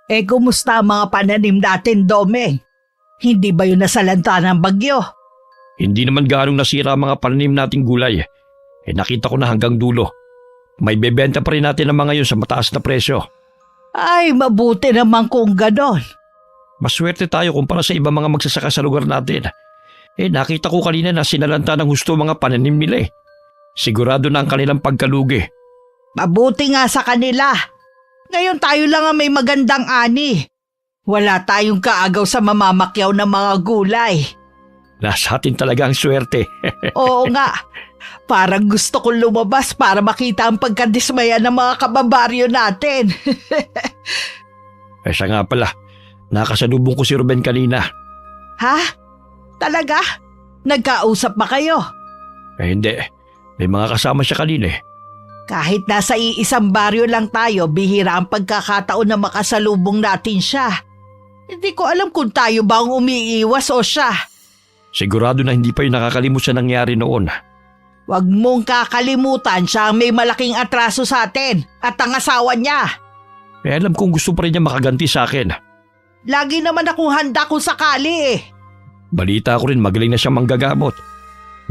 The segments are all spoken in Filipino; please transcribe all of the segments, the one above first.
Kumusta ang mga pananim natin, Domeng? Hindi ba yun nasalanta ng bagyo? Hindi naman ganong nasira ang mga pananim nating gulay. Nakita ko na hanggang dulo. May bebenta pa rin natin ang mga yun sa mataas na presyo. Ay, mabuti naman kung ganon. Maswerte tayo kumpara sa ibang mga magsasaka sa lugar natin. Nakita ko kanina na sinalanta ng husto mga pananim nila. Sigurado na ang kanilang pagkalugi. Mabuti nga sa kanila. Ngayon tayo lang ang may magandang ani. Wala tayong kaagaw sa mamamakyaw ng mga gulay. Nasa atin talaga ang swerte. Oo nga. Parang gusto kong lumabas para makita ang pagkadismaya ng mga kababaryo natin. Siya nga pala, nakasalubong ko si Ruben kanina. Ha? Talaga? Nagkausap ba kayo? Hindi, may mga kasama siya kanina. Kahit nasa iisang baryo lang tayo, bihira ang pagkakataon na makasalubong natin siya. Hindi ko alam kung tayo ba ang umiiwas o siya. Sigurado na hindi pa yung nakakalimot sa nangyari noon. Huwag mong kakalimutan siya ang may malaking atraso sa atin at ang asawa niya. Alam kong gusto pa rin niya makaganti sa akin. Lagi naman akong handa kung sakali eh. Balita ko rin magaling na siyang manggagamot.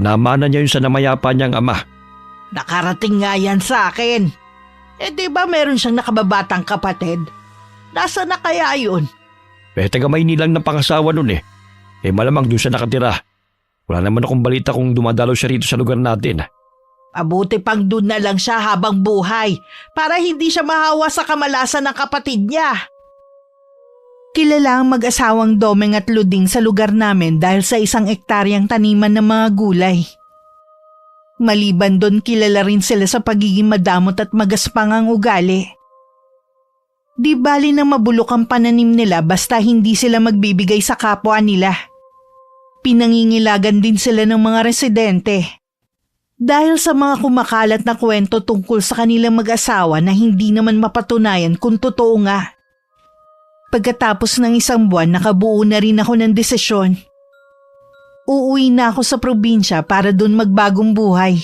Namana niya yun sa namayapa niyang ama. Nakarating nga yan sa akin. Di ba meron siyang nakababatang kapatid? Nasa na kaya yun? Taga Maynilang ng pangasawa nun malamang doon siya nakatira. Wala naman akong balita kung dumadalaw siya rito sa lugar natin. Mabuti pang doon na lang siya habang buhay para hindi siya mahawa sa kamalasan ng kapatid niya. Kilala ang mag-asawang Domeng at Luding sa lugar namin dahil sa isang ektaryang taniman ng mga gulay. Maliban doon, kilala rin sila sa pagiging madamot at magaspang ang ugali. Di bali na mabulok ang pananim nila basta hindi sila magbibigay sa kapwa nila. Pinangingilagan din sila ng mga residente. Dahil sa mga kumakalat na kwento tungkol sa kanilang mag-asawa na hindi naman mapatunayan kung totoo nga. Pagkatapos ng isang buwan, nakabuo na rin ako ng desisyon. Uuwi na ako sa probinsya para doon magbagong buhay.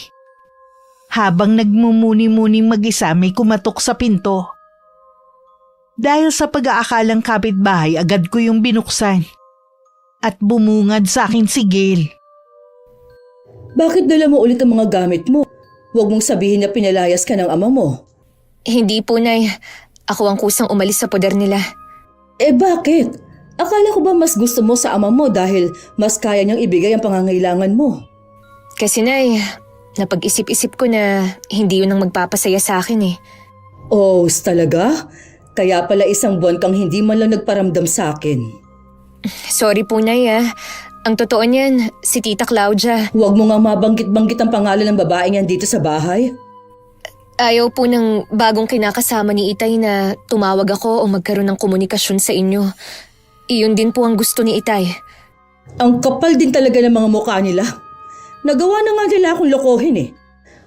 Habang nagmumuni-muning mag-isa, may kumatok sa pinto. Dahil sa pag-aakalang kapitbahay, agad ko yung binuksan. At bumungad sa akin si Gail. Bakit dala mo ulit ang mga gamit mo? Huwag mong sabihin na pinalayas ka ng ama mo. Hindi po, Nay. Ako ang kusang umalis sa poder nila. Bakit? Akala ko ba mas gusto mo sa ama mo dahil mas kaya niyang ibigay ang pangangailangan mo? Kasi, Nay, napag-isip-isip ko na hindi yun ang magpapasaya sa akin eh. Oh, talaga? Kaya pala isang buwan kang hindi man lang nagparamdam sa akin. Sorry po, Nay ah. Ang totoo niyan, si Tita Claudia. Huwag mo nga mabanggit-banggit ang pangalan ng babaeng yan dito sa bahay. Ayaw po ng bagong kinakasama ni Itay na tumawag ako o magkaroon ng komunikasyon sa inyo. Iyon din po ang gusto ni Itay. Ang kapal din talaga ng mga mukha nila. Nagawa na nga nila akong lokohin eh.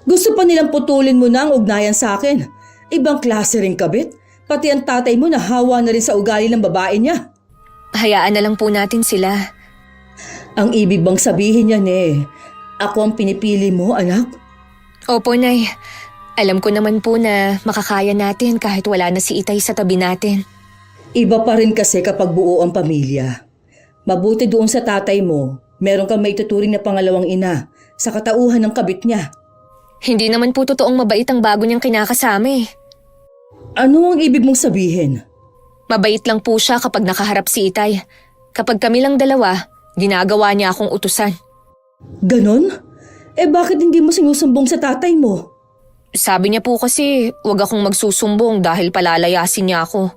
Gusto pa nilang putulin mo na ang ugnayan sa akin. Ibang klase rin kabit. Pati ang tatay mo nahawa na rin sa ugali ng babae niya. Hayaan na lang po natin sila. Ang ibig bang sabihin niyan ako ang pinipili mo, anak? Opo, Nay. Alam ko naman po na makakaya natin kahit wala na si Itay sa tabi natin. Iba pa rin kasi kapag buo ang pamilya. Mabuti doon sa tatay mo, meron kang maituturing na pangalawang ina sa katauhan ng kabit niya. Hindi naman po totoong mabait ang bago niyang kinakasama eh. Ano ang ibig mong sabihin? Mabait lang po siya kapag nakaharap si Itay. Kapag kami lang dalawa, ginagawa niya akong utusan. Ganon? Bakit hindi mo sinusumbong sa tatay mo? Sabi niya po kasi wag akong magsusumbong dahil palalayasin niya ako.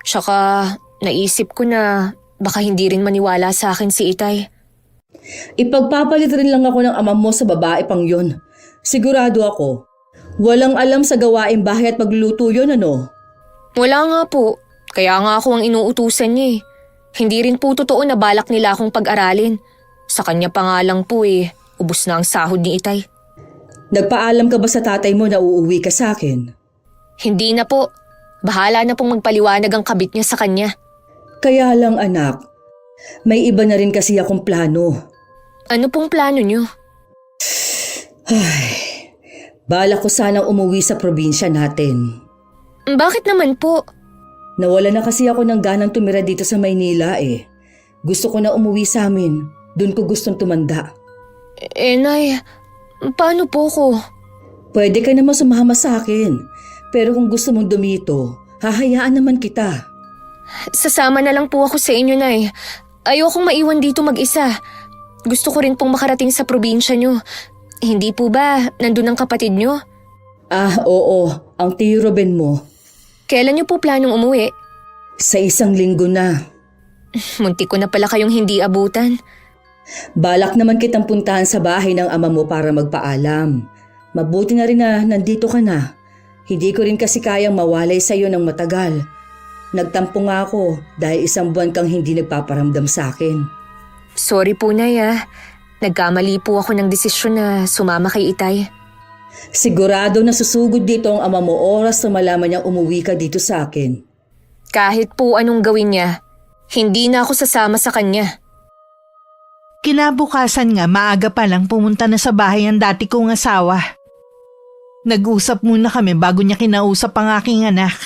Tsaka naisip ko na baka hindi rin maniwala sa akin si Itay. Ipagpapalit rin lang ako ng ama mo sa babae pang yun. Sigurado ako, walang alam sa gawaing bahay at pagluluto yun ano? Wala nga po. Kaya nga ako ang inuutusan niya eh. Hindi rin po totoo na balak nila akong pag-aralin. Sa kanya pa nga lang po ubos na ang sahod ni Itay. Nagpaalam ka ba sa tatay mo na uuwi ka sa akin? Hindi na po. Bahala na pong magpaliwanag ang kabit niya sa kanya. Kaya lang anak, may iba na rin kasi akong plano. Ano pong plano niyo? Balak ko sanang umuwi sa probinsya natin. Bakit naman po? Nawala na kasi ako ng ganang tumira dito sa Maynila eh. Gusto ko na umuwi sa amin. Doon ko gustong tumanda. Nay, paano po ko? Pwede ka naman sumama sa akin. Pero kung gusto mong dumito, hahayaan naman kita. Sasama na lang po ako sa inyo, Nay. Ayokong maiwan dito mag-isa. Gusto ko rin pong makarating sa probinsya nyo. Hindi po ba nandun ang kapatid nyo? Oo, ang tiyo Ruben mo. Kailan nyo po planong umuwi? Sa 1 linggo na. Muntik ko na pala kayong hindi abutan. Balak naman kitang puntahan sa bahay ng ama mo para magpaalam. Mabuti na rin na nandito ka na. Hindi ko rin kasi kayang mawalay sa iyo ng matagal. Nagtampo nga ako dahil 1 buwan kang hindi nagpaparamdam sa akin. Sorry po, Nay. Nagkamali po ako ng desisyon na sumama kay Itay. Sigurado na susugod dito ang ama mo oras na malaman niyang umuwi ka dito sa akin. Kahit po anong gawin niya, hindi na ako sasama sa kanya. Kinabukasan nga maaga pa lang pumunta na sa bahay ang dati kong asawa. Nag-usap muna kami bago niya kinausap ang aking anak.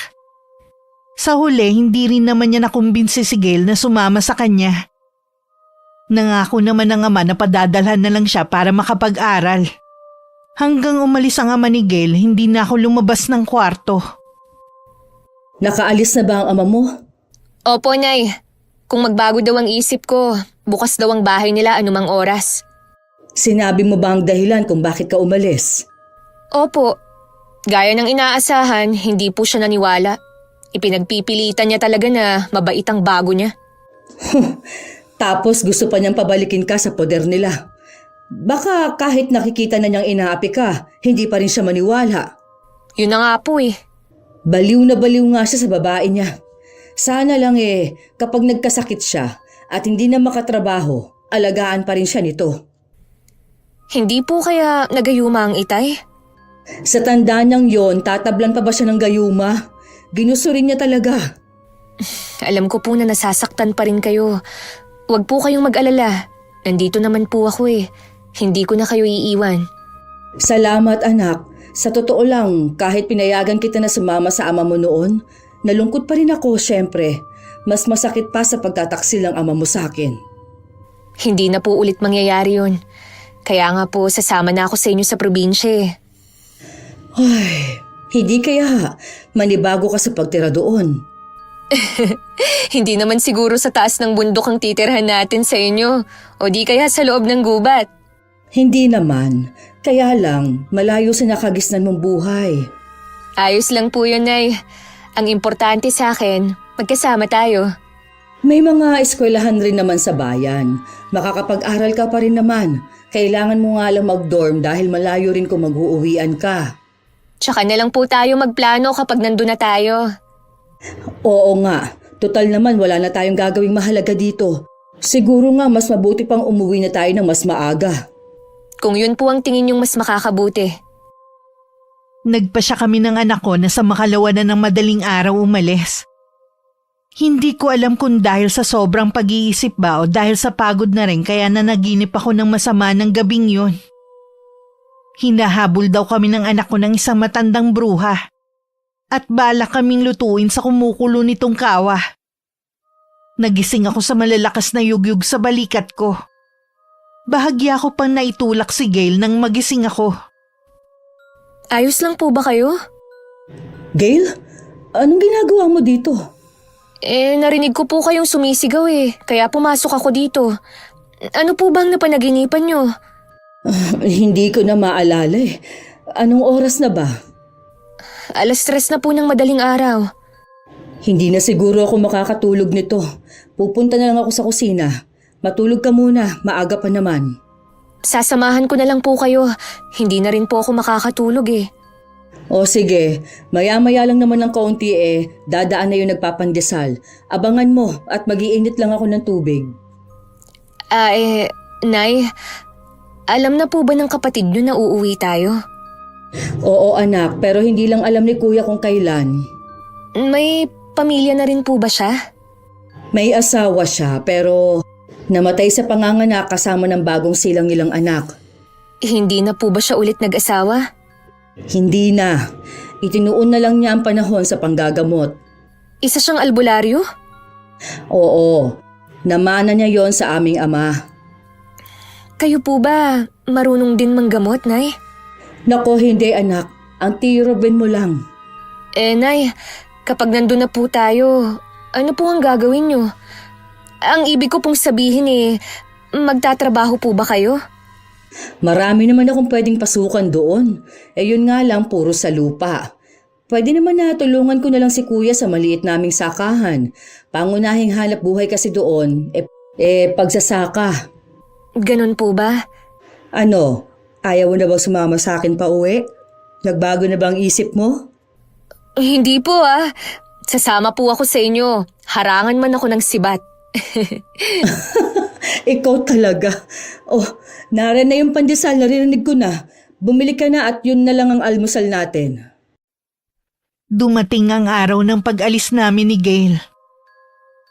Sa huli, hindi rin naman niya nakumbinsi si Gail na sumama sa kanya. Nangako naman ng ama na padadalhan na lang siya para makapag-aral. Hanggang umalis ang ama ni Gail, hindi na ako lumabas ng kwarto. Nakaalis na ba ang ama mo? Opo, Nay. Kung magbago daw ang isip ko, bukas daw ang bahay nila anumang oras. Sinabi mo ba ang dahilan kung bakit ka umalis? Opo. Gaya ng inaasahan, hindi po siya naniwala. Ipinagpipilitan niya talaga na mabait ang bago niya. Tapos gusto pa niyang pabalikin ka sa poder nila. Baka kahit nakikita na niyang inaapi ka, hindi pa rin siya maniwala. Yun na nga po eh. Baliw na baliw nga siya sa babae niya. Sana lang kapag nagkasakit siya at hindi na makatrabaho, alagaan pa rin siya nito. Hindi po kaya nagayuma ang Itay? Sa tanda niyang yon, tatablan pa ba siya ng gayuma? Ginusto rin niya talaga. Alam ko po na nasasaktan pa rin kayo. Huwag po kayong mag-alala. Nandito naman po ako eh. Hindi ko na kayo iiwan. Salamat anak. Sa totoo lang, kahit pinayagan kita na sumama sa ama mo noon, nalungkot pa rin ako syempre. Mas masakit pa sa pagtataksil ng ama mo sa akin. Hindi na po ulit mangyayari yun. Kaya nga po sasama na ako sa inyo sa probinsya eh. Ay, hindi kaya manibago ka sa pagtira doon. Hindi naman siguro sa taas ng bundok ang titirhan natin sa inyo. O di kaya sa loob ng gubat. Hindi naman. Kaya lang, malayo sa nakagisnan mong buhay. Ayos lang po yun, Nay. Ang importante sa akin, magkasama tayo. May mga eskwelahan rin naman sa bayan. Makakapag-aral ka pa rin naman. Kailangan mo nga lang mag-dorm dahil malayo rin kung mag-uuwian ka. Tsaka na lang po tayo magplano kapag nandun na tayo. Oo nga. Total naman wala na tayong gagawing mahalaga dito. Siguro nga mas mabuti pang umuwi na tayo ng mas maaga. Kung yun po ang tingin yung mas makakabuti. Nagpasya kami ng anak ko na sa makalawa na ng madaling araw umalis. Hindi ko alam kung dahil sa sobrang pag-iisip ba o dahil sa pagod na rin kaya nanaginip ako ng masama ng gabing yun. Hinahabol daw kami ng anak ko ng isang matandang bruha. At balak kaming lutuin sa kumukulo nitong kawa. Nagising ako sa malalakas na yugyug sa balikat ko. Bahagya ko pang naitulak si Gail nang magising ako. Ayos lang po ba kayo? Gail, anong ginagawa mo dito? Narinig ko po kayong sumisigaw eh, kaya pumasok ako dito. Ano po bang napanaginipan nyo? Hindi ko na maalala eh. Anong oras na ba? 3:00 na po ng madaling araw. Hindi na siguro ako makakatulog nito. Pupunta na lang ako sa kusina. Matulog ka muna, maaga pa naman. Sasamahan ko na lang po kayo. Hindi na rin po ako makakatulog eh. O sige, maya-maya lang naman ng kaunti dadaan na yung nagpapandesal. Abangan mo at mag-iinit lang ako ng tubig. Nay, alam na po ba ng kapatid nyo na uuwi tayo? Oo anak, pero hindi lang alam ni kuya kung kailan. May pamilya na rin po ba siya? May asawa siya pero namatay sa panganganak kasama ng bagong silang nilang anak. Hindi na po ba siya ulit nag-asawa? Hindi na. Itinuon na lang niya ang panahon sa panggagamot. Isa siyang albularyo? Oo, namana niya yon sa aming ama. Kayo po ba marunong din manggamot, Nay? Nako, hindi anak. Ang Tio Ruben mo lang. Nay, kapag nandun na po tayo, ano po ang gagawin nyo? Ang ibig ko pong sabihin magtatrabaho po ba kayo? Marami naman akong pwedeng pasukan doon. Yun nga lang, puro sa lupa. Pwede naman na tulungan ko na lang si kuya sa maliit naming sakahan. Pangunahing hanap buhay kasi doon, pagsasaka. Ganun po ba? Ano, ayaw mo na bang sumama sa akin pa uwi? Nagbago na bang isip mo? Hindi po Sasama po ako sa inyo. Harangan man ako ng sibat. Ikaw talaga. Oh, naran na yung pandesal, narinig ko na. Bumili ka na at yun na lang ang almusal natin. Dumating ang araw ng pag-alis namin ni Gail.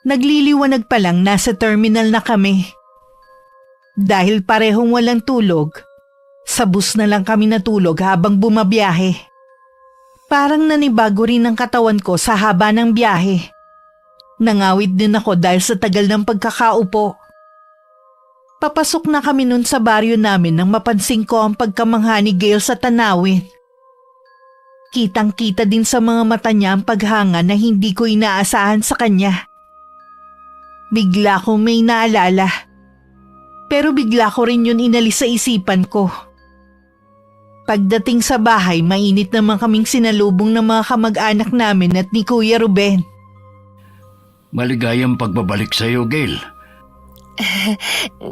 Nagliliwanag pa lang nasa terminal na kami. Dahil parehong walang tulog, sa bus na lang kami natulog habang bumabiyahe. Parang nanibago rin ang katawan ko sa haba ng biyahe. Nangawid din ako dahil sa tagal ng pagkakaupo. Papasok na kami nun sa baryo namin nang mapansin ko ang pagkamangha ni Gail sa tanawin. Kitang-kita din sa mga mata niya ang paghanga na hindi ko inaasahan sa kanya. Bigla kong may naalala. Pero bigla ko rin yun inalis sa isipan ko. Pagdating sa bahay, mainit naman kaming sinalubong ng mga kamag-anak namin at ni Kuya Ruben. Maligayang pagbabalik sa iyo, Gail.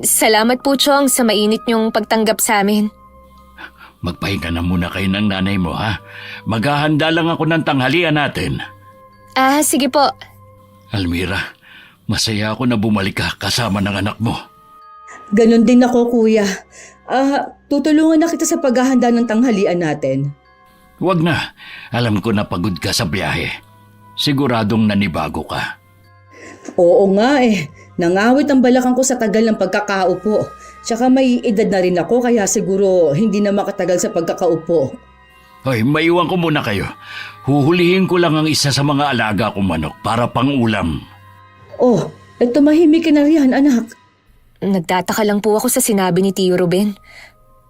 Salamat po, Chong, sa mainit niyong pagtanggap sa amin. Magpahinga na muna kayo ng nanay mo, ha? Maghahanda lang ako ng tanghalian natin. Sige po. Almira, masaya ako na bumalik ka kasama ng anak mo. Ganon din ako, kuya. Tutulungan na kita sa paghahanda ng tanghalian natin. Huwag na. Alam ko na pagod ka sa biyahe. Siguradong nanibago ka. Oo nga Nangawit ang balakang ko sa tagal ng pagkakaupo. Tsaka may edad na rin ako kaya siguro hindi na makatagal sa pagkakaupo. Hoy, maiwan ko muna kayo. Huhulihin ko lang ang isa sa mga alaga kong manok para pang-ulam. Oh, tumahimik ka na riyan, anak. Nagtataka lang po ako sa sinabi ni Tio Ruben.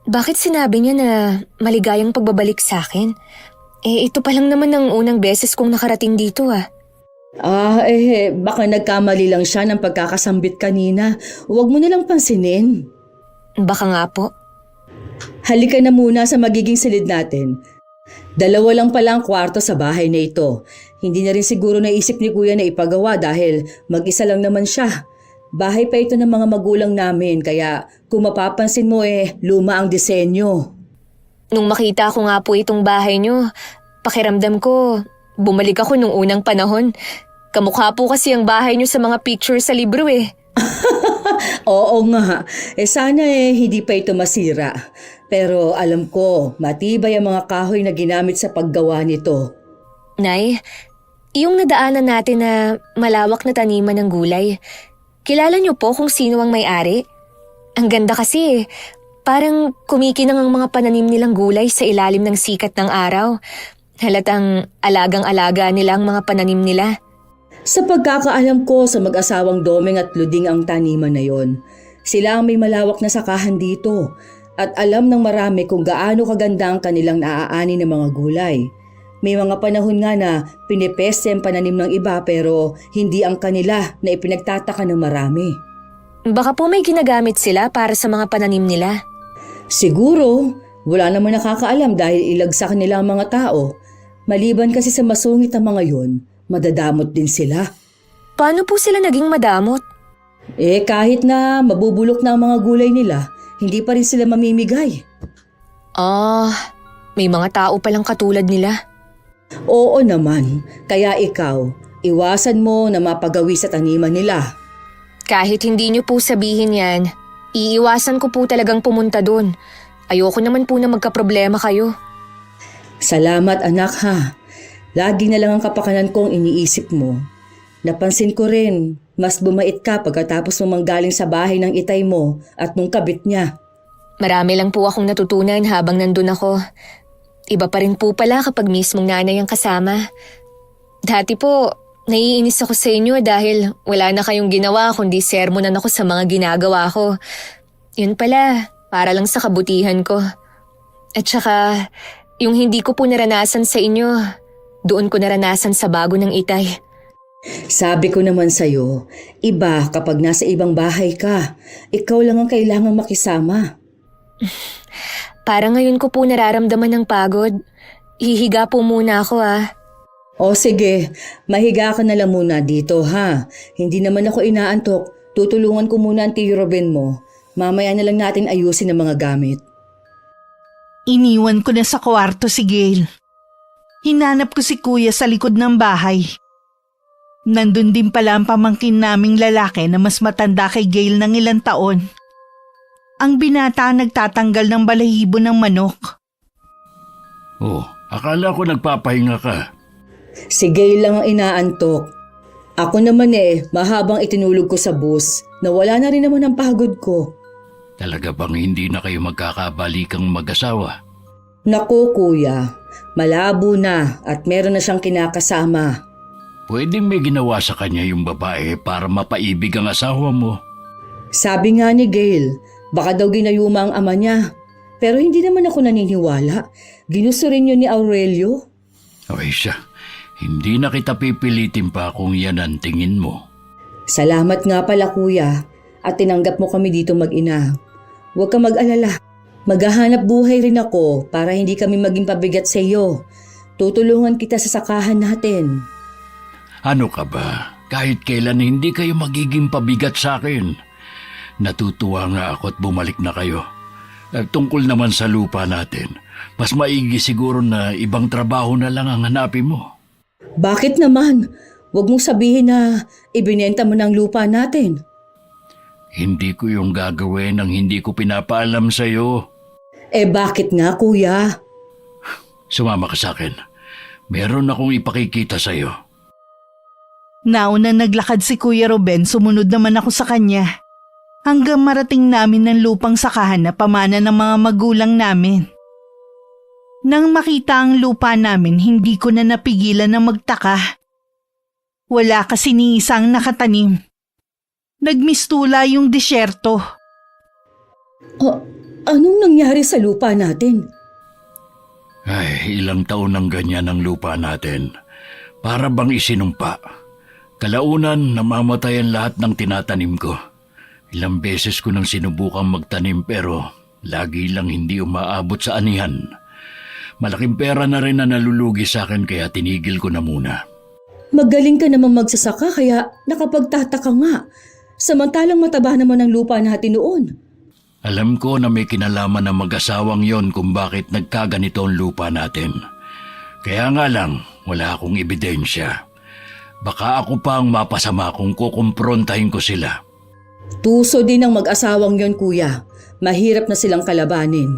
Bakit sinabi niya na maligayang pagbabalik sa akin? Ito pa lang naman ang unang beses kong nakarating dito Baka nagkamali lang siya ng pagkakasambit kanina. Huwag mo nalang pansinin. Baka nga po. Halika na muna sa magiging silid natin. 2 lang pala ang kwarto sa bahay na ito. Hindi na rin siguro naisip ni kuya na ipagawa dahil mag-isa lang naman siya. Bahay pa ito ng mga magulang namin kaya kung mapapansin mo luma ang disenyo. Nung makita ko nga po itong bahay niyo, pakiramdam ko, bumalik ako nung unang panahon. Kamukha po kasi ang bahay niyo sa mga picture sa libro Oo nga. Sana hindi pa ito masira. Pero alam ko, matibay ang mga kahoy na ginamit sa paggawa nito. Nay, yung nadaanan natin na malawak na taniman ng gulay, kilala niyo po kung sino ang may-ari? Ang ganda kasi parang kumikinang ang mga pananim nilang gulay sa ilalim ng sikat ng araw. Halatang alagang-alaga nila ang mga pananim nila. Sa pagkakaalam ko sa mag-asawang Domeng at Luding ang taniman na yon. Sila ang may malawak na sakahan dito at alam ng marami kung gaano kaganda ang kanilang naaani ng mga gulay. May mga panahon nga na pinipeste ang pananim ng iba pero hindi ang kanila na ipinagtataka ng marami. Baka po may ginagamit sila para sa mga pananim nila. Siguro, wala naman nakakaalam dahil ilagsak nila ang mga tao. Maliban kasi sa masungit ang mga yon, madadamot din sila. Paano po sila naging madamot? Kahit na mabubulok na ang mga gulay nila, hindi pa rin sila mamimigay. May mga tao palang katulad nila. Oo naman, kaya ikaw, iwasan mo na mapagawi sa taniman nila. Kahit hindi niyo po sabihin yan, iiwasan ko po talagang pumunta doon. Ayoko naman po na magkaproblema kayo. Salamat anak ha. Lagi na lang ang kapakanan kong iniisip mo. Napansin ko rin, mas bumait ka pagkatapos mo manggaling sa bahay ng itay mo at nung kabit niya. Marami lang po akong natutunan habang nandun ako. Iba pa rin po pala kapag mismong nanay ang kasama. Dati po, Naiinis ako sa inyo dahil wala na kayong ginawa kundi sermonan ako sa mga ginagawa ko. Yun pala, para lang sa kabutihan ko. At saka, yung hindi ko po naranasan sa inyo, doon ko naranasan sa bago ng Itay. Sabi ko naman sa'yo, iba kapag nasa ibang bahay ka. Ikaw lang ang kailangang makisama. Para ngayon ko po nararamdaman ng pagod. Hihiga po muna ako O sige, mahiga ka na lang muna dito ha. Hindi naman ako inaantok. Tutulungan ko muna ang Tio Ruben mo. Mamaya na lang natin ayusin ang mga gamit. Iniwan ko na sa kwarto si Gail. Hinanap ko si Kuya sa likod ng bahay. Nandun din pala ang pamangkin naming lalaki na mas matanda kay Gail ng ilang taon. Ang binata nagtatanggal ng balahibo ng manok. Oh, akala ko nagpapahinga ka. Si Gail lang ang inaantok. Ako naman mahabang itinulog ko sa bus. Nawala na rin naman ang pagod ko. Talaga bang hindi na kayo magkakabalikang mag-asawa? Naku kuya, malabo na at meron na siyang kinakasama. Pwedeng may ginawa sa kanya yung babae para mapaibig ang asawa mo. Sabi nga ni Gail, baka daw ginayuma ang ama niya. Pero hindi naman ako naniniwala. Ginusto rin yun ni Aurelio. Okay siya, hindi na kita pipilitin pa kung yan ang tingin mo. Salamat nga pala kuya at tinanggap mo kami dito mag-ina. Huwag ka mag-alala. Maghahanap buhay rin ako para hindi kami maging pabigat sa iyo. Tutulungan kita sa sakahan natin. Ano ka ba? Kahit kailan hindi kayo magiging pabigat sa akin. Natutuwa nga ako at bumalik na kayo. Tungkol naman sa lupa natin, mas maigi siguro na ibang trabaho na lang ang hanapin mo. Bakit naman? Huwag mong sabihin na ibinenta mo ng lupa natin. Hindi ko yung gagawin ang hindi ko pinapaalam sa'yo. Bakit nga kuya? Sumama ka sa akin. Meron akong ipakikita sa'yo. Nauna naglakad si Kuya Ruben, sumunod naman ako sa kanya. Hanggang marating namin ng lupang sakahan na pamana ng mga magulang namin. Nang makita ang lupa namin, hindi ko na napigilan na magtaka. Wala kasi ni isang nakatanim. Nagmistula yung disyerto. Anong nangyari sa lupa natin? Ay, ilang taon nang ganyan ang lupa natin. Para bang isinumpa. Kalaunan, namamatay ang lahat ng tinatanim ko. Ilang beses ko nang sinubukang magtanim pero lagi lang hindi umaabot sa anihan. Malaking pera na rin na nalulugi sa akin kaya tinigil ko na muna. Magaling ka naman magsasaka kaya nakapagtataka nga. Samantalang mataba naman ang lupa natin noon. Alam ko na may kinalaman ng mag-asawang yon kung bakit nagkaganito ang lupa natin. Kaya nga lang, wala akong ebidensya. Baka ako pa ang mapasama kung kukumprontahin ko sila. Tuso din ang mag-asawang yon kuya. Mahirap na silang kalabanin.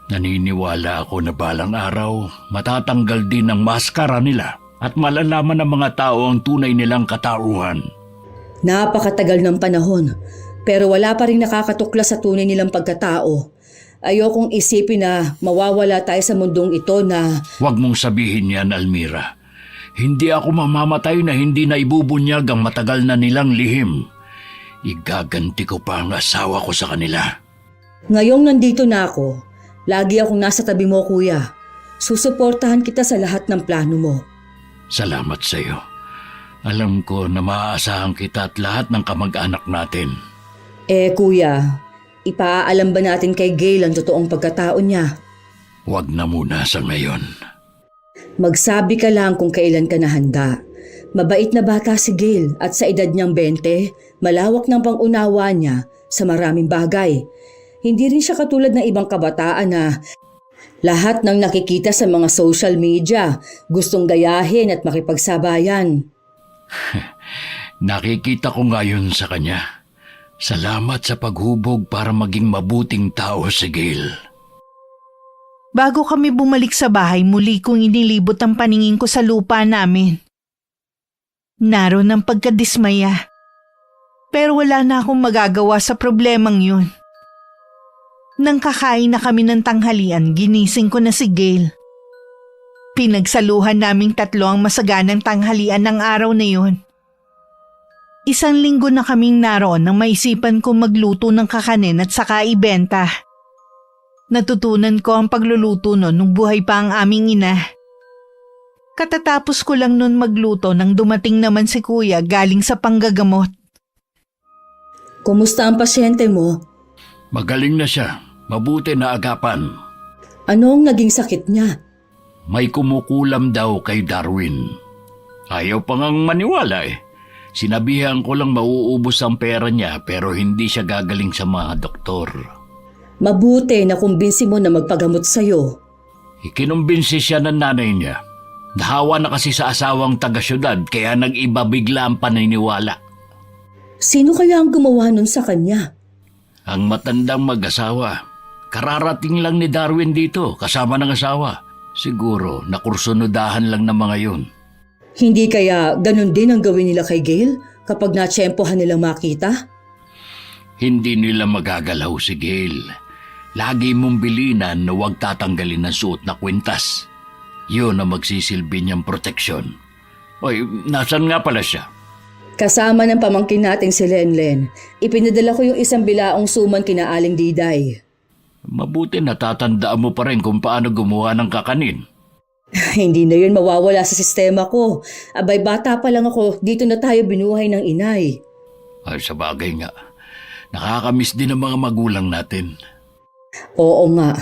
Naniniwala ako na balang araw, matatanggal din ang maskara nila at malalaman ng mga tao ang tunay nilang katauhan. Napakatagal ng panahon, pero wala pa rin nakakatuklas sa tunay nilang pagkatao. Ayokong isipin na mawawala tayo sa mundong ito na... Huwag mong sabihin yan, Almira. Hindi ako mamamatay na hindi na ibubunyag ang matagal na nilang lihim. Igaganti ko pa ang asawa ko sa kanila. Ngayong nandito na ako, lagi akong nasa tabi mo kuya. Susuportahan kita sa lahat ng plano mo. Salamat sa iyo. Alam ko na maaasahan kita at lahat ng kamag-anak natin. Kuya, ipaalam ba natin kay Gail ang totoong pagkatao niya? Huwag na muna sa ngayon. Magsabi ka lang kung kailan ka nahanda. Mabait na bata si Gail at sa edad niyang 20, malawak ng pangunawa niya sa maraming bagay. Hindi rin siya katulad ng ibang kabataan na lahat ng nakikita sa mga social media gustong gayahin at makipagsabayan. Nakikita ko ngayon sa kanya. Salamat sa paghubog para maging mabuting tao si Gail. Bago kami bumalik sa bahay, muli kong inilibot ang paningin ko sa lupa namin. Naroon ang pagkadismaya. Pero wala na akong magagawa sa problemang yun. Nang kakain na kami ng tanghalian, ginising ko na si Gail. Pinagsaluhan naming tatlo ang masaganang tanghalian ng araw na yun. Isang linggo na kaming naroon nang maisipan kong magluto ng kakanin at saka ibenta. Natutunan ko ang pagluluto noon nung buhay pa ang aming ina. Katatapos ko lang noon magluto nang dumating naman si kuya galing sa panggagamot. Kumusta ang pasyente mo? Magaling na siya. Mabuti na agapan. Ano ang naging sakit niya? May kumukulam daw kay Darwin. Ayaw pa ngang maniwala eh. Sinabihan ko lang mauubos ang pera niya pero hindi siya gagaling sa mga doktor. Mabuti na kumbinsi mo na magpagamot sa'yo. Ikinumbinsi siya ng nanay niya. Nahawa na kasi sa asawang taga-syudad kaya nag-iba bigla ang paniniwala. Sino kaya ang gumawa nun sa kanya? Ang matandang mag-asawa. Kararating lang ni Darwin dito kasama ng asawa. Siguro nakursunodahan lang ng mga yun. Hindi kaya ganun din ang gawin nila kay Gail kapag natsyempohan nilang makita? Hindi nila magagalaw si Gail. Lagi mong bilinan na huwag tatanggalin ng suot na kwintas. Yun ang magsisilbi niyang proteksyon. Oy, nasan nga pala siya? Kasama ng pamangkin nating si Lenlen, ipinadala ko yung isang bilaong suman kina Aling Diday. Mabuti natatandaan mo pa rin kung paano gumawa ng kakanin. Hindi na yun mawawala sa sistema ko. Abay bata pa lang ako, dito na tayo binuhay ng inay. Ay, sa bagay nga. Nakakamiss din ang mga magulang natin. Oo nga,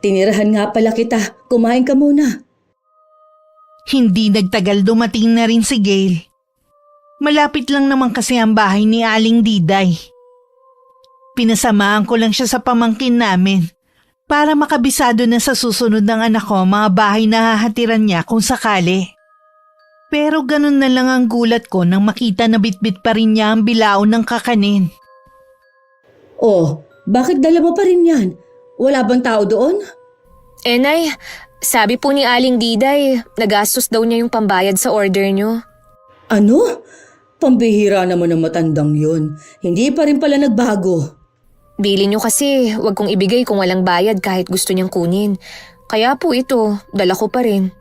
tinirahan nga pala kita. Kumain ka muna. Hindi nagtagal dumating na rin si Gail. Malapit lang naman kasi ang bahay ni Aling Diday. Pinasamaan ko lang siya sa pamangkin namin para makabisado na sa susunod ng anak ko mga bahay na hahatiran niya kung sakali. Pero ganun na lang ang gulat ko nang makita na bitbit pa rin niya ang bilao ng kakanin. Oh, bakit dala mo pa rin yan? Wala bang tao doon? Nay, sabi po ni Aling Diday, nagastos daw niya yung pambayad sa order niyo. Ano? Pambihira naman ang matandang yun. Hindi pa rin pala nagbago. Bili niyo kasi, wag kong ibigay kung walang bayad kahit gusto niyang kunin. Kaya po ito, dala ko pa rin.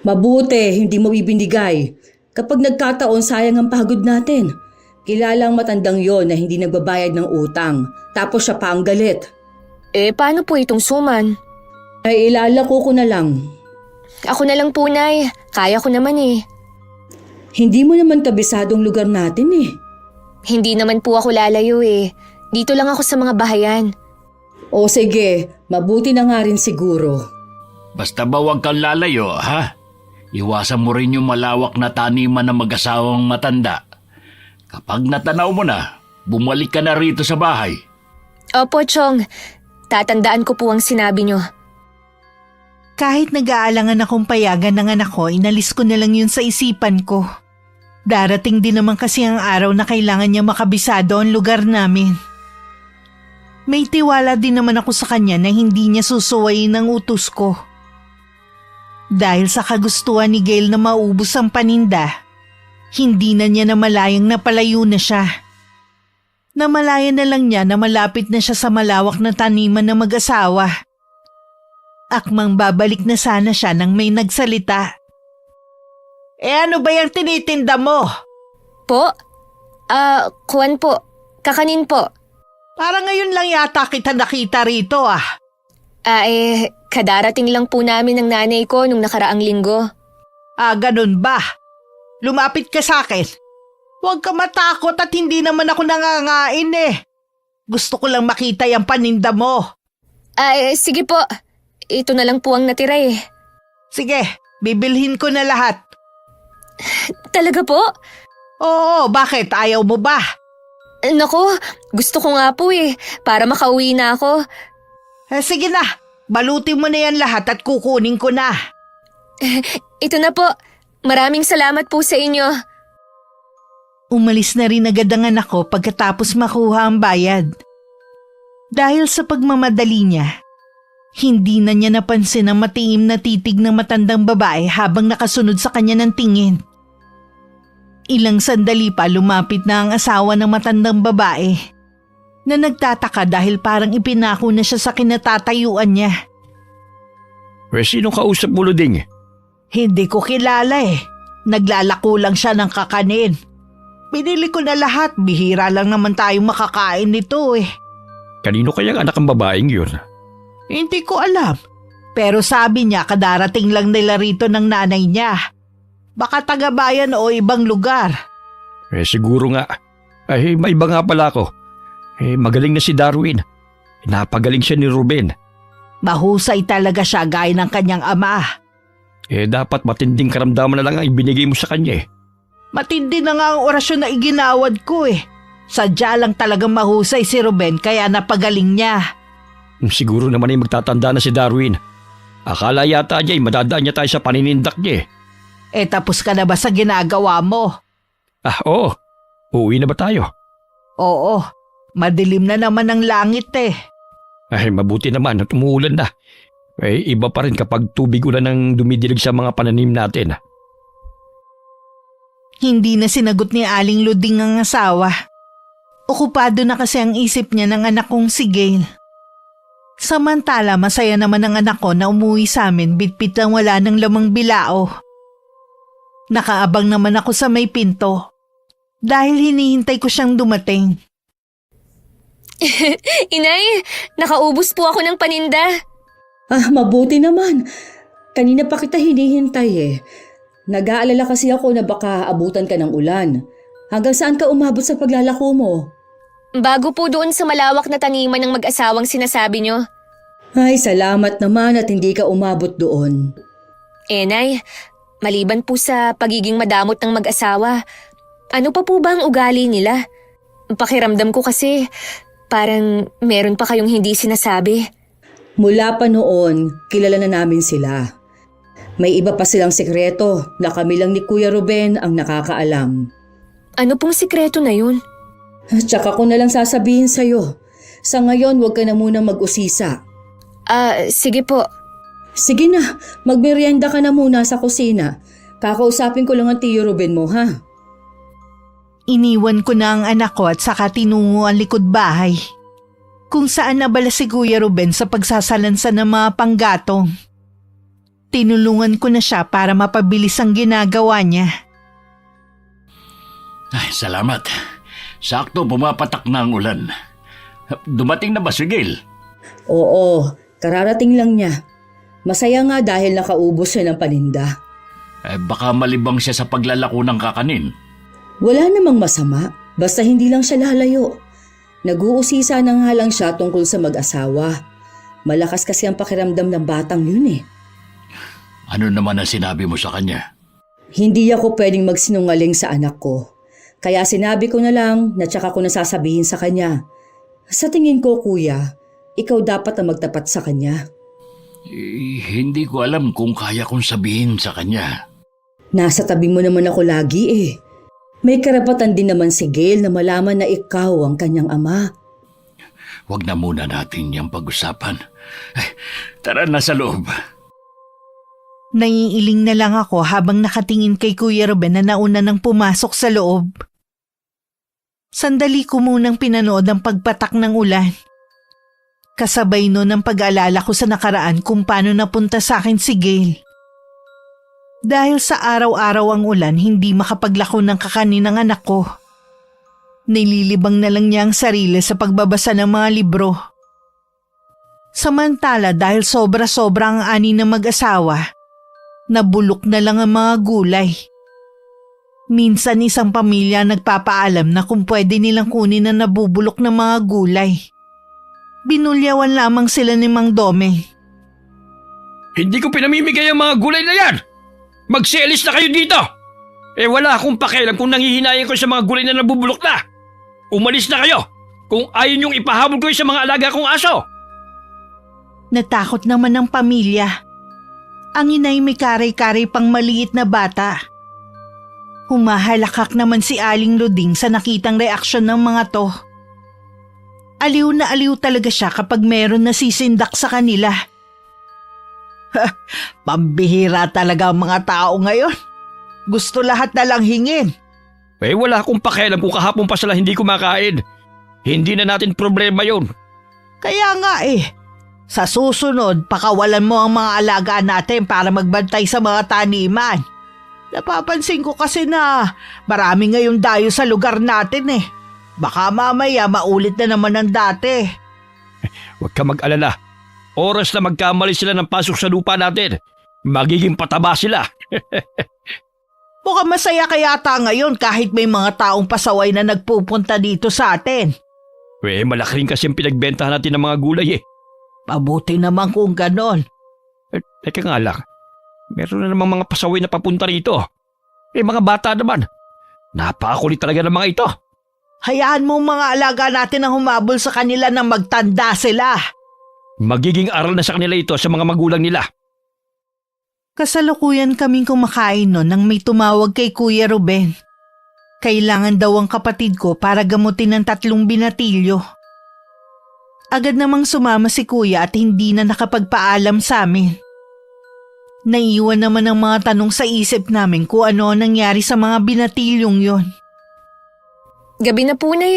Mabuti, hindi mo ibinigay. Kapag nagkataon, sayang ang pagod natin. Kilala ang matandang yon na hindi nagbabayad ng utang. Tapos siya pa ang galit. Paano po itong suman? Ay ilalako ko na lang. Ako na lang po, Nay. Kaya ko naman eh. Hindi mo naman kabisadong lugar natin eh. Hindi naman po ako lalayo eh. Dito lang ako sa mga bahayan. O sige, mabuti na nga rin siguro. Basta ba huwag kang lalayo, ha? Iwasan mo rin yung malawak na taniman ng mag-asawang matanda. Kapag natanaw mo na, bumalik ka na rito sa bahay. Opo, Chong. Tatandaan ko po ang sinabi niyo. Kahit nag-aalangan akong payagan ng anak ko, inalis ko na lang yun sa isipan ko. Darating din naman kasi ang araw na kailangan niya makabisado ang lugar namin. May tiwala din naman ako sa kanya na hindi niya susuwayin ang utos ko. Dahil sa kagustuhan ni Gail na maubos ang paninda, hindi na niya namalayang napalayo na siya. Namalayan na lang niya na malapit na siya sa malawak na taniman ng mag-asawa. Akmang babalik na sana siya nang may nagsalita. Ano ba yung tinitinda mo? Po? Kuwan po. Kakanin po. Parang ngayon lang yata kita nakita rito ah. Kadarating lang po namin ng nanay ko nung nakaraang linggo. Ganun ba? Lumapit ka sa akin. Huwag ka matakot at hindi naman ako nangangain eh. Gusto ko lang makita yung paninda mo. Sige po. Ito na lang po ang natira eh. Sige, bibilhin ko na lahat. Talaga po? Oo, bakit? Ayaw mo ba? Naku, gusto ko nga po eh. Para makauwi na ako. Sige na, balutin mo na yan lahat at kukunin ko na. Ito na po. Maraming salamat po sa inyo. Umalis na rin agad ang anak ko pagkatapos makuha ang bayad. Dahil sa pagmamadali niya, hindi na niya napansin ang matiim na titig ng matandang babae habang nakasunod sa kanya ng tingin. Ilang sandali pa lumapit na ang asawa ng matandang babae na nagtataka dahil parang ipinako na siya sa kinatatayuan niya. Sinong kausap mo, Luding? Hindi ko kilala eh. Naglalako lang siya ng kakanin. Binili ko na lahat, bihira lang naman tayong makakain nito eh. Kanino kayang anak ang babaeng yun? Hindi ko alam. Pero sabi niya kadarating lang nila rito ng nanay niya. Baka taga-bayan o ibang lugar. Siguro nga. May iba nga pala ako. Magaling na si Darwin. Napagaling siya ni Ruben. Mahusay talaga siya gaya ng kanyang ama. Dapat matinding karamdaman na lang ang ibinigay mo sa kanya eh. Matindi na nga ang orasyon na iginawad ko eh. Sadya lang talagang mahusay si Ruben kaya napagaling niya. Siguro naman ay magtatanda na si Darwin. Akala yata niya ay madadaan niya tayo sa paninindak niya eh. Tapos ka na ba sa ginagawa mo? Oo. Uuwi na ba tayo? Oo, madilim na naman ang langit eh. Mabuti naman at umuulan na. Iba pa rin kapag tubig ulan ang dumidilig sa mga pananim natin. Hindi na sinagot ni Aling Luding ang asawa. Okupado na kasi ang isip niya ng anak kong si Gail. Samantala masaya naman ang anak ko na umuwi sa amin bitbit ang wala ng lamang bilao. Nakaabang naman ako sa may pinto dahil hinihintay ko siyang dumating. Inay, nakaubos po ako ng paninda. Mabuti naman. Kanina pa kita hinihintay eh. Nag-aalala kasi ako na baka abutan ka ng ulan. Hanggang saan ka umabot sa paglalako mo? Bago po doon sa malawak na taniman ng mag-asawang sinasabi nyo. Ay, salamat naman at hindi ka umabot doon. Nay, maliban po sa pagiging madamot ng mag-asawa, ano pa po ba ang ugali nila? Pakiramdam ko kasi parang meron pa kayong hindi sinasabi. Mula pa noon, kilala na namin sila. May iba pa silang sekreto na kami lang ni Kuya Ruben ang nakakaalam. Ano pong sikreto na yun? Tsaka ko na lang sasabihin sa'yo. Sa ngayon, huwag ka na munang mag-usisa. Sige po. Sige na, magmerienda ka na muna sa kusina. Kakausapin ko lang ang tiyo Ruben mo, ha? Iniwan ko na ang anak ko at saka tinungo ang likod bahay. Kung saan nabala si Kuya Ruben sa pagsasalansa ng mga panggatong. Tinulungan ko na siya para mapabilis ang ginagawa niya. Salamat. Sakto pumapatak na ang ulan. Dumating na ba si Gail? Oo, kararating lang niya. Masaya nga dahil nakaubos siya ng paninda. Baka malibang siya sa paglalako ng kakanin. Wala namang masama, basta hindi lang siya lalayo. Nag-uusisa na nga lang siya tungkol sa mag-asawa. Malakas kasi ang pakiramdam ng batang yun eh. Ano naman ang sinabi mo sa kanya? Hindi ako pwedeng magsinungaling sa anak ko. Kaya sinabi ko na lang na tsaka ko nasasabihin sa kanya. Sa tingin ko, kuya, ikaw dapat ang magtapat sa kanya. Hindi ko alam kung kaya kong sabihin sa kanya. Nasa tabi mo naman ako lagi eh. May karapatan din naman si Gail na malaman na ikaw ang kanyang ama. Huwag na muna natin yung pag-usapan. Tara na sa loob. Naiiling na lang ako habang nakatingin kay Kuya Ruben na nauna nang pumasok sa loob. Sandali ko munang pinanood ang pagpatak ng ulan. Kasabay nun ang pag-aalala ko sa nakaraan kung paano napunta sa akin si Gail. Dahil sa araw-araw ang ulan, hindi makapaglako ng kakanin ng anak ko. Nililibang na lang niya ang sarili sa pagbabasa ng mga libro. Samantala dahil sobra-sobra ang ani ng mag-asawa, nabulok na lang ang mga gulay. Minsan isang pamilya nagpapaalam na kung pwede nilang kunin ang nabubulok ng mga gulay. Binulyawan lamang sila ni Mang Dome. Hindi ko pinamimigay ang mga gulay na yan! Magselis na kayo dito! Wala akong pakialam kung nangihinayin ko sa mga gulay na nabubulok na! Umalis na kayo kung ayaw niyong ipahabol ko sa mga alaga kong aso! Natakot naman ang pamilya. Ang inay may karay-karay pang maliit na bata. Humahalakak naman si Aling Luding sa nakitang reaksyon ng mga to. Aliw na aliw talaga siya kapag meron nasisindak sa kanila. Pambihira talaga ang mga tao ngayon. Gusto lahat na lang hingin. Wala akong pakialam kung kahapon pa sila hindi kumakain. Hindi na natin problema yon. Kaya nga Sa susunod, pakawalan mo ang mga alaga natin para magbantay sa mga taniman. Napapansin ko kasi na marami ngayong dayo sa lugar natin eh. Baka mamaya maulit na naman ang dati. Huwag ka mag-alala. Oras na magkamali sila ng pasok sa lupa natin, magiging pataba sila. Mukhang masaya kayata ngayon kahit may mga taong pasaway na nagpupunta dito sa atin. Malaki rin kasi ang pinagbentahan natin ng mga gulay eh. Mabuti naman kung ganon. Teka nga lang, meron na namang mga pasaway na papunta rito. Mga bata naman. Napakakulit talaga ng mga ito. Hayaan mo mga alaga natin ang humabol sa kanila nang magtanda sila. Magiging aral na sa kanila ito sa mga magulang nila. Kasalukuyan kaming kumakain noon nang may tumawag kay Kuya Ruben. Kailangan daw ang kapatid ko para gamutin ng 3 binatilyo. Agad namang sumama si Kuya at hindi na nakapagpaalam sa amin. Naiwan naman ang mga tanong sa isip namin kung ano ang nangyari sa mga binatilyong yon. Gabi na po na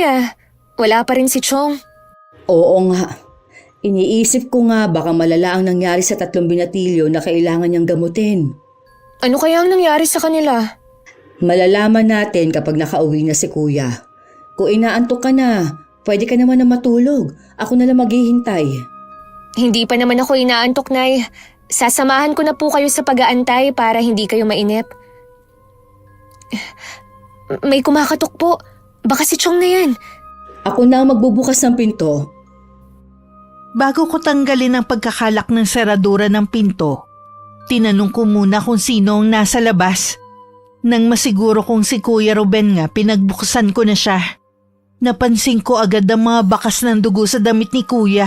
Wala pa rin si Chong. Oo nga. Iniisip ko nga baka malala ang nangyari sa 3 binatilyo na kailangan niyang gamutin. Ano kaya ang nangyari sa kanila? Malalaman natin kapag nakauwi na si Kuya. Kung inaantok ka na, pwede ka naman na matulog. Ako na lang maghihintay. Hindi pa naman ako inaantok, Nay. Sasamahan ko na po kayo sa pag-aantay para hindi kayo mainip. May kumakatok po. Baka si Chong na yan. Ako na ang magbubukas ng pinto. Bago ko tanggalin ang pagkakalak ng seradura ng pinto, tinanong ko muna kung sino ang nasa labas. Nang masiguro kong si Kuya Ruben nga, pinagbuksan ko na siya. Napansin ko agad ang mga bakas ng dugo sa damit ni Kuya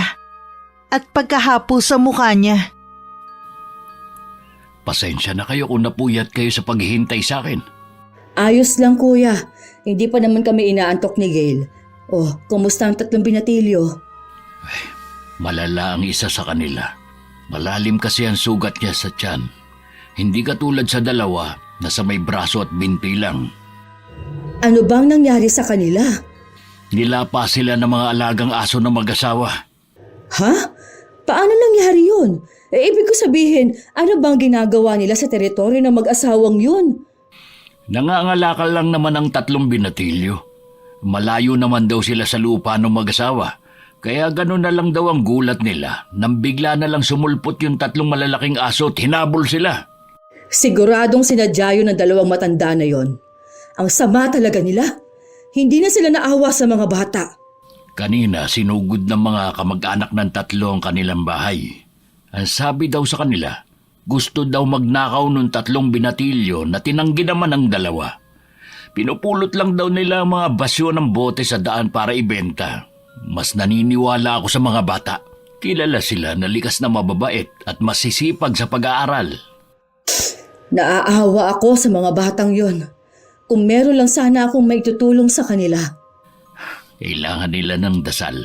at pagkahapo sa mukha niya. Pasensya na kayo kung napuyat kayo sa paghihintay sa akin. Ayos lang, Kuya. Hindi pa naman kami inaantok ni Gail. Oh, kumusta ang 3 binatilyo? Malala ang isa sa kanila. Malalim kasi ang sugat niya sa tiyan. Hindi katulad sa 2 na sa may braso at binti lang. Ano bang nangyari sa kanila? Nilapa sila ng mga alagang aso ng mag-asawa. Ha? Paano nangyari yun? Ibig ko sabihin, ano bang ginagawa nila sa teritoryo ng mag-asawang yun? Nangangalakal lang naman ang 3 binatilyo. Malayo naman daw sila sa lupa ng mag-asawa. Kaya gano'n na lang daw ang gulat nila nang bigla na lang sumulpot yung 3 malalaking aso at hinabol sila. Siguradong sinadya yun ng 2 matanda na yon. Ang sama talaga nila. Hindi na sila naawa sa mga bata. Kanina sinugod ng mga kamag-anak ng 3 ang kanilang bahay. Ang sabi daw sa kanila, gusto daw magnakaw ng 3 binatilyo na tinanggi naman ng 2. Pinupulot lang daw nila ang mga basyo ng bote sa daan para ibenta. Mas naniniwala ako sa mga bata. Kilala sila na likas na mababait at masisipag sa pag-aaral. Naaawa ako sa mga batang yon. Kung meron lang sana akong maitutulong sa kanila. Kailangan nila ng dasal.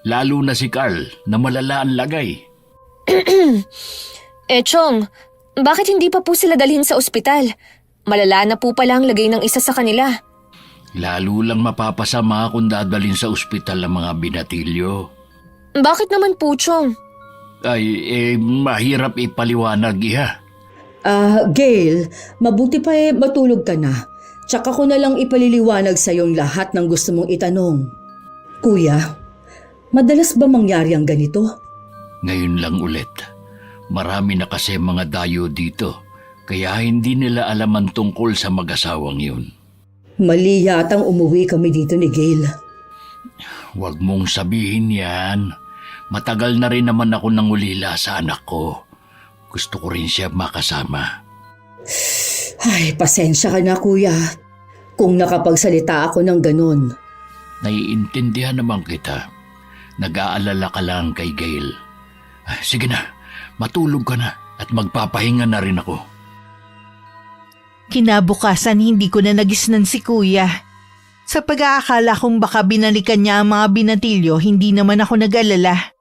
Lalo na si Carl na malala ang lagay. Chong, bakit hindi pa po sila dalhin sa ospital? Malala na po pala ang lagay ng isa sa kanila. Lalo lang mapapasama kung dadalhin sa ospital ang mga binatilyo. Bakit naman po, Chong? Ay, mahirap ipaliwanag, iha. Gail, mabuti pa matulog ka na. Tsaka ko na lang ipaliliwanag sa iyong lahat ng gusto mong itanong. Kuya, madalas ba mangyari ang ganito? Ngayon lang ulit. Marami na kasi mga dayo dito, kaya hindi nila alam ang tungkol sa mag-asawang yun. Mali yatang umuwi kami dito ni Gail. Huwag mong sabihin yan. Matagal na rin naman ako nangulila sa anak ko. Gusto ko rin siya makasama. Ay, pasensya ka na, kuya. Kung nakapagsalita ako ng ganun. Naiintindihan naman kita. Nag-aalala ka lang kay Gail. Sige na, matulog ka na at magpapahinga na rin ako. Kinabukasan hindi ko na nagisnan si Kuya. Sa pag-aakala kong baka binalikan niya ang mga binatilyo, hindi naman ako nag-alala.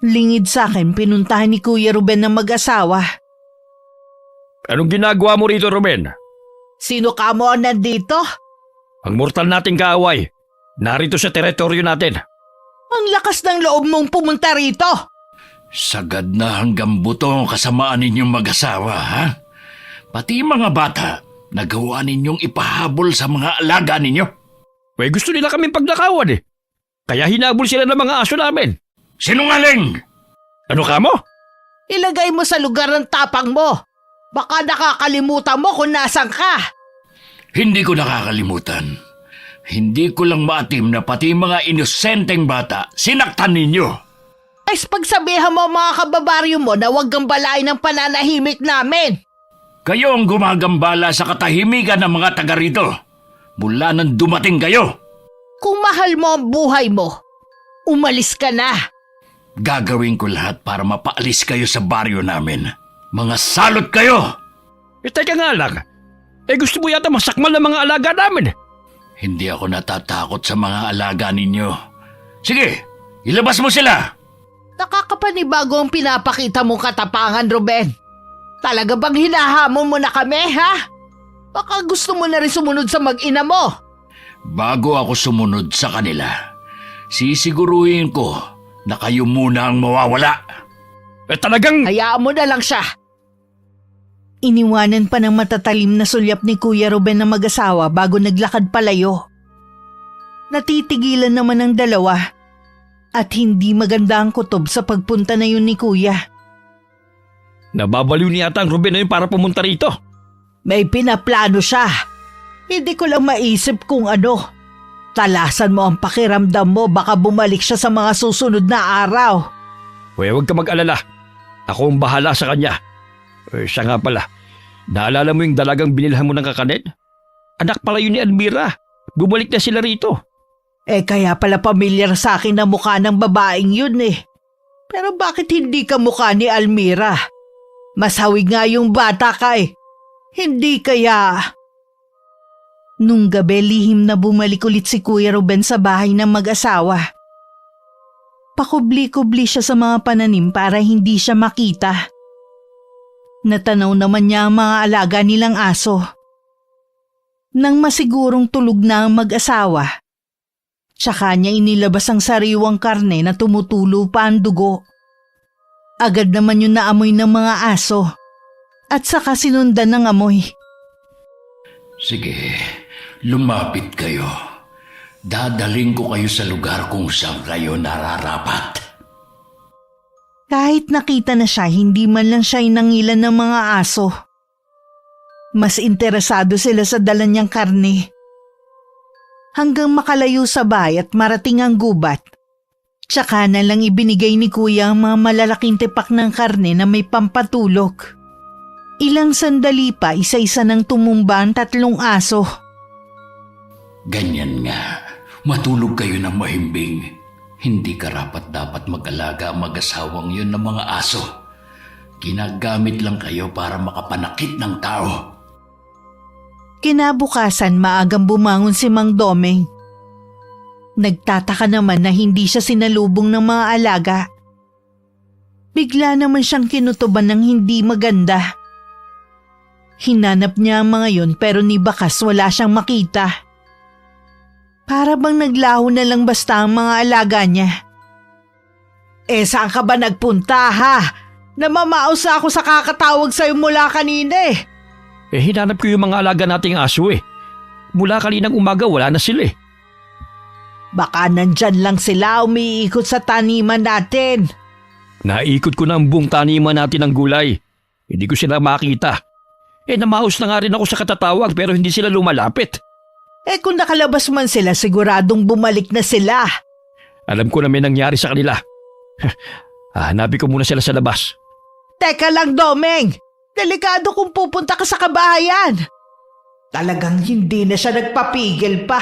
Lingid sa akin, pinuntahan ni Kuya Ruben ng mag-asawa. Anong ginagawa mo rito, Ruben? Sino ka mo nandito? Ang mortal nating kaaway. Narito sa teritoryo natin. Ang lakas ng loob mong pumunta rito. Sagad na hanggang buto ang kasamaan ninyong mag-asawa, ha? Pati mga bata, nagawa ninyong ipahabol sa mga alaga ninyo. Gusto nila kami pagnakawan eh. Kaya hinabol sila ng mga aso namin. Sinungaling! Ano ka mo? Ilagay mo sa lugar ng tapang mo. Baka nakakalimutan mo kung nasan ka. Hindi ko nakakalimutan. Hindi ko lang maatim na pati mga inosenteng bata sinaktan ninyo. Ay pagsabihan mo ang mga kababaryo mo na huwag gambalain ng pananahimik namin. Kayo ang gumagambala sa katahimikan ng mga taga rito. Mula nang dumating kayo. Kung mahal mo ang buhay mo, umalis ka na. Gagawin ko lahat para mapaalis kayo sa baryo namin. Mga salot kayo! Teka nga lang. Gusto mo yata masakmal ng mga alaga namin. Hindi ako natatakot sa mga alaga ninyo. Sige, ilabas mo sila! Nakakapanibago ang pinapakita mong katapangan, Ruben. Talaga bang hinahamon mo na kami, ha? Baka gusto mo na rin sumunod sa mag-ina mo. Bago ako sumunod sa kanila, sisiguruhin ko na kayo muna ang mawawala. Talagang... Hayaan mo na lang siya. Iniwanan pa ng matatalim na sulyap ni Kuya Ruben na mag-asawa bago naglakad palayo. Natitigilan naman ang dalawa at hindi maganda ang kutob sa pagpunta na yun ni Kuya. Nababaliw niya ata ang Ruben na yun para pumunta rito. May pinaplano siya. Hindi ko lang maisip kung ano. Talasan mo ang pakiramdam mo, baka bumalik siya sa mga susunod na araw. Huwag ka mag-alala. Ako ang bahala sa kanya. Siya nga pala. Naalala mo yung dalagang binilhan mo ng kakanin? Anak pala yun ni Almira. Bumalik na sila rito. Kaya pala pamilyar sa akin na mukha ng babaeng yun eh. Pero bakit hindi ka mukha ni Almira? Mas hawig nga yung bata ka eh. Hindi kaya... Nung gabi lihim na bumalik ulit si Kuya Ruben sa bahay ng mag-asawa. Pakubli-kubli siya sa mga pananim para hindi siya makita. Natanaw naman niya ang mga alaga nilang aso. Nang masigurong tulog na ang mag-asawa, tsaka niya inilabas ang sariwang karne na tumutulo pa ang dugo. Agad naman yun naamoy ng mga aso at saka sinundan ng amoy. Sige, lumapit kayo. Dadaling ko kayo sa lugar kung saan kayo nararapat. Kahit nakita na siya, hindi man lang siya inangilan ng mga aso. Mas interesado sila sa dala niyang karne. Hanggang makalayo sa bahay at marating ang gubat, tsaka na lang ibinigay ni Kuya ang mga malalaking tipak ng karne na may pampatulog. Ilang sandali pa, isa-isa nang tumumba ang 3 aso. Ganyan nga, matulog kayo ng mahimbing. Hindi karapat-dapat mag-alaga ang mag-asawang yun ng mga aso. Ginagamit lang kayo para makapanakit ng tao. Kinabukasan maagang bumangon si Mang Domeng. Nagtataka naman na hindi siya sinalubong ng mga alaga. Bigla naman siyang kinutuban ng hindi maganda. Hinanap niya ang mga yun pero ni bakas wala siyang makita. Para bang naglaho na lang basta ang mga alaga niya. Saan ka ba nagpunta ha? Namamaos ako sa kakatawag sa'yo mula kanina eh. Hinanap ko yung mga alaga nating aso eh. Mula kaninang umaga wala na sila eh. Baka nandyan lang sila umiikot sa taniman natin. Naikot ko na ang buong taniman natin ng gulay. Hindi ko sila makita. Namaos na nga rin ako sa katatawag pero hindi sila lumalapit. Kung nakalabas man sila, siguradong bumalik na sila. Alam ko na may nangyari sa kanila. Hanapin ko muna sila sa labas. Teka lang, Domeng. Delikado kung pupunta ka sa kabahayan. Talagang hindi na siya nagpapigil pa.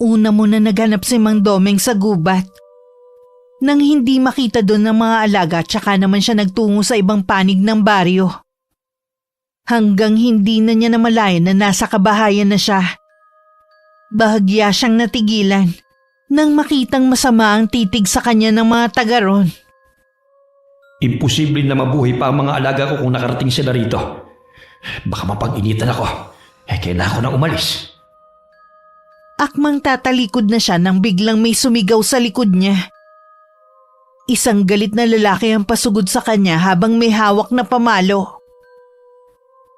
Una muna naghanap si Mang Domeng sa gubat. Nang hindi makita doon ng mga alaga, tsaka naman siya nagtungo sa ibang panig ng baryo. Hanggang hindi na niya namalayan na nasa kabahayan na siya. Bahagya siyang natigilan nang makitang masama ang titig sa kanya ng mga taga ron. Imposible na mabuhay pa ang mga alaga ko kung nakarating sila rito. Baka mapag-initan ako. Kailangan ko na umalis. Akmang tatalikod na siya nang biglang may sumigaw sa likod niya. Isang galit na lalaki ang pasugod sa kanya habang may hawak na pamalo.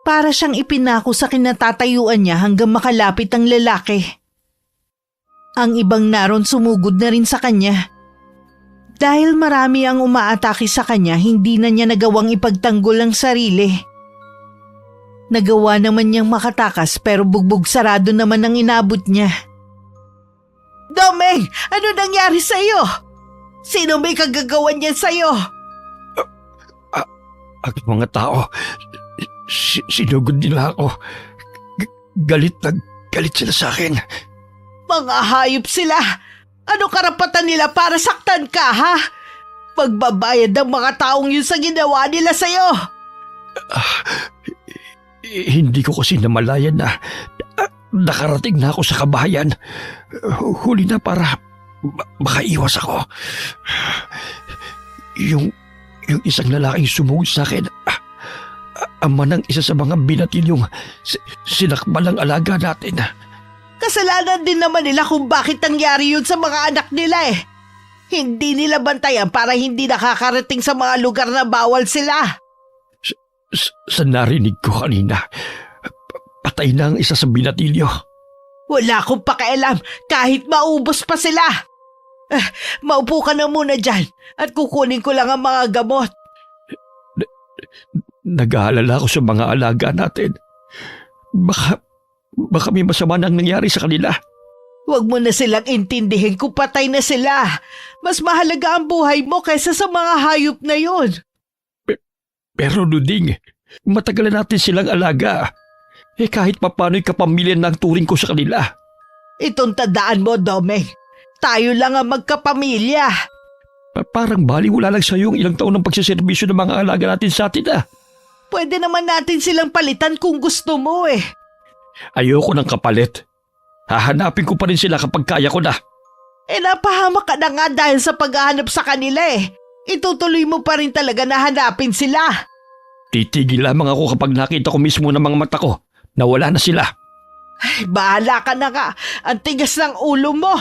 Para siyang ipinako sa kinatatayuan niya hanggang makalapit ang lalaki. Ang ibang naron sumugod na rin sa kanya. Dahil marami ang umaatake sa kanya, hindi na niya nagawang ipagtanggol ang sarili. Nagawa naman niyang makatakas pero bugbog sarado naman ang inabot niya. Domeng! Ano nangyari sa'yo? Sino may kagagawan niyan sa'yo? Ang mga tao, sinugod nila ako. Galit na galit sila sa akin. Mga hayop sila! Ano karapatan nila para saktan ka, ha? Magbabayad ang mga taong yun sa ginawa nila sa'yo! Hindi ko kasi namalayan na nakarating na ako sa kabahayan. Huli na para makaiwas ako. Yung isang lalaking sumugod sa akin, ama ng isa sa mga binatilyong sinakmal ng alaga natin. Kasalanan din naman nila kung bakit nangyari yun sa mga anak nila eh. Hindi nila bantayan para hindi nakakarating sa mga lugar na bawal sila. Sa narinig ko kanina, patay na ang isa sa binatilyo. Wala akong pakialam kahit maubos pa sila. Maupo ka na muna dyan at kukunin ko lang ang mga gamot. Nag-aalala ko sa mga alaga natin. Baka may masama nang nangyari sa kanila. Huwag mo na silang intindihin kung patay na sila. Mas mahalaga ang buhay mo kaysa sa mga hayop na yon. Pero Luding, matagal na natin silang alaga. Kahit papano'y kapamilya ng turing ko sa kanila. Itong tandaan mo, Domeng. Tayo lang ang magkapamilya. Parang baliwala lang sa'yo yung ilang taon ng pagsiservisyo ng mga alaga natin sa atin. Pwede naman natin silang palitan kung gusto mo eh. Ayoko ng kapalit. Hahanapin ko pa rin sila kapag kaya ko na. Napahamak ka na nga dahil sa paghahanap sa kanila eh. Itutuloy mo pa rin talaga na hanapin sila. Titigil lamang ako kapag nakita ko mismo ng mga mata ko na wala na sila. Ay, bahala ka na nga. Ang tigas ng ulo mo.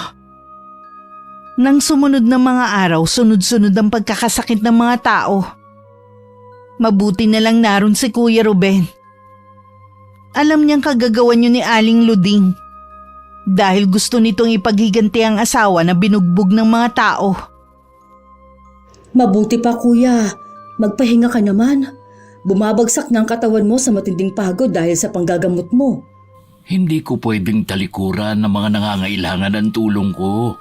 Nang sumunod na mga araw, sunod-sunod ang pagkakasakit ng mga tao. Mabuti na lang naroon si Kuya Ruben. Alam niyang kagagawan niyo ni Aling Luding. Dahil gusto nitong ipaghiganti ang asawa na binugbog ng mga tao. Mabuti pa kuya, magpahinga ka naman. Bumabagsak na ang katawan mo sa matinding pagod dahil sa panggagamot mo. Hindi ko pwedeng talikuran ng mga nangangailangan ng tulong ko.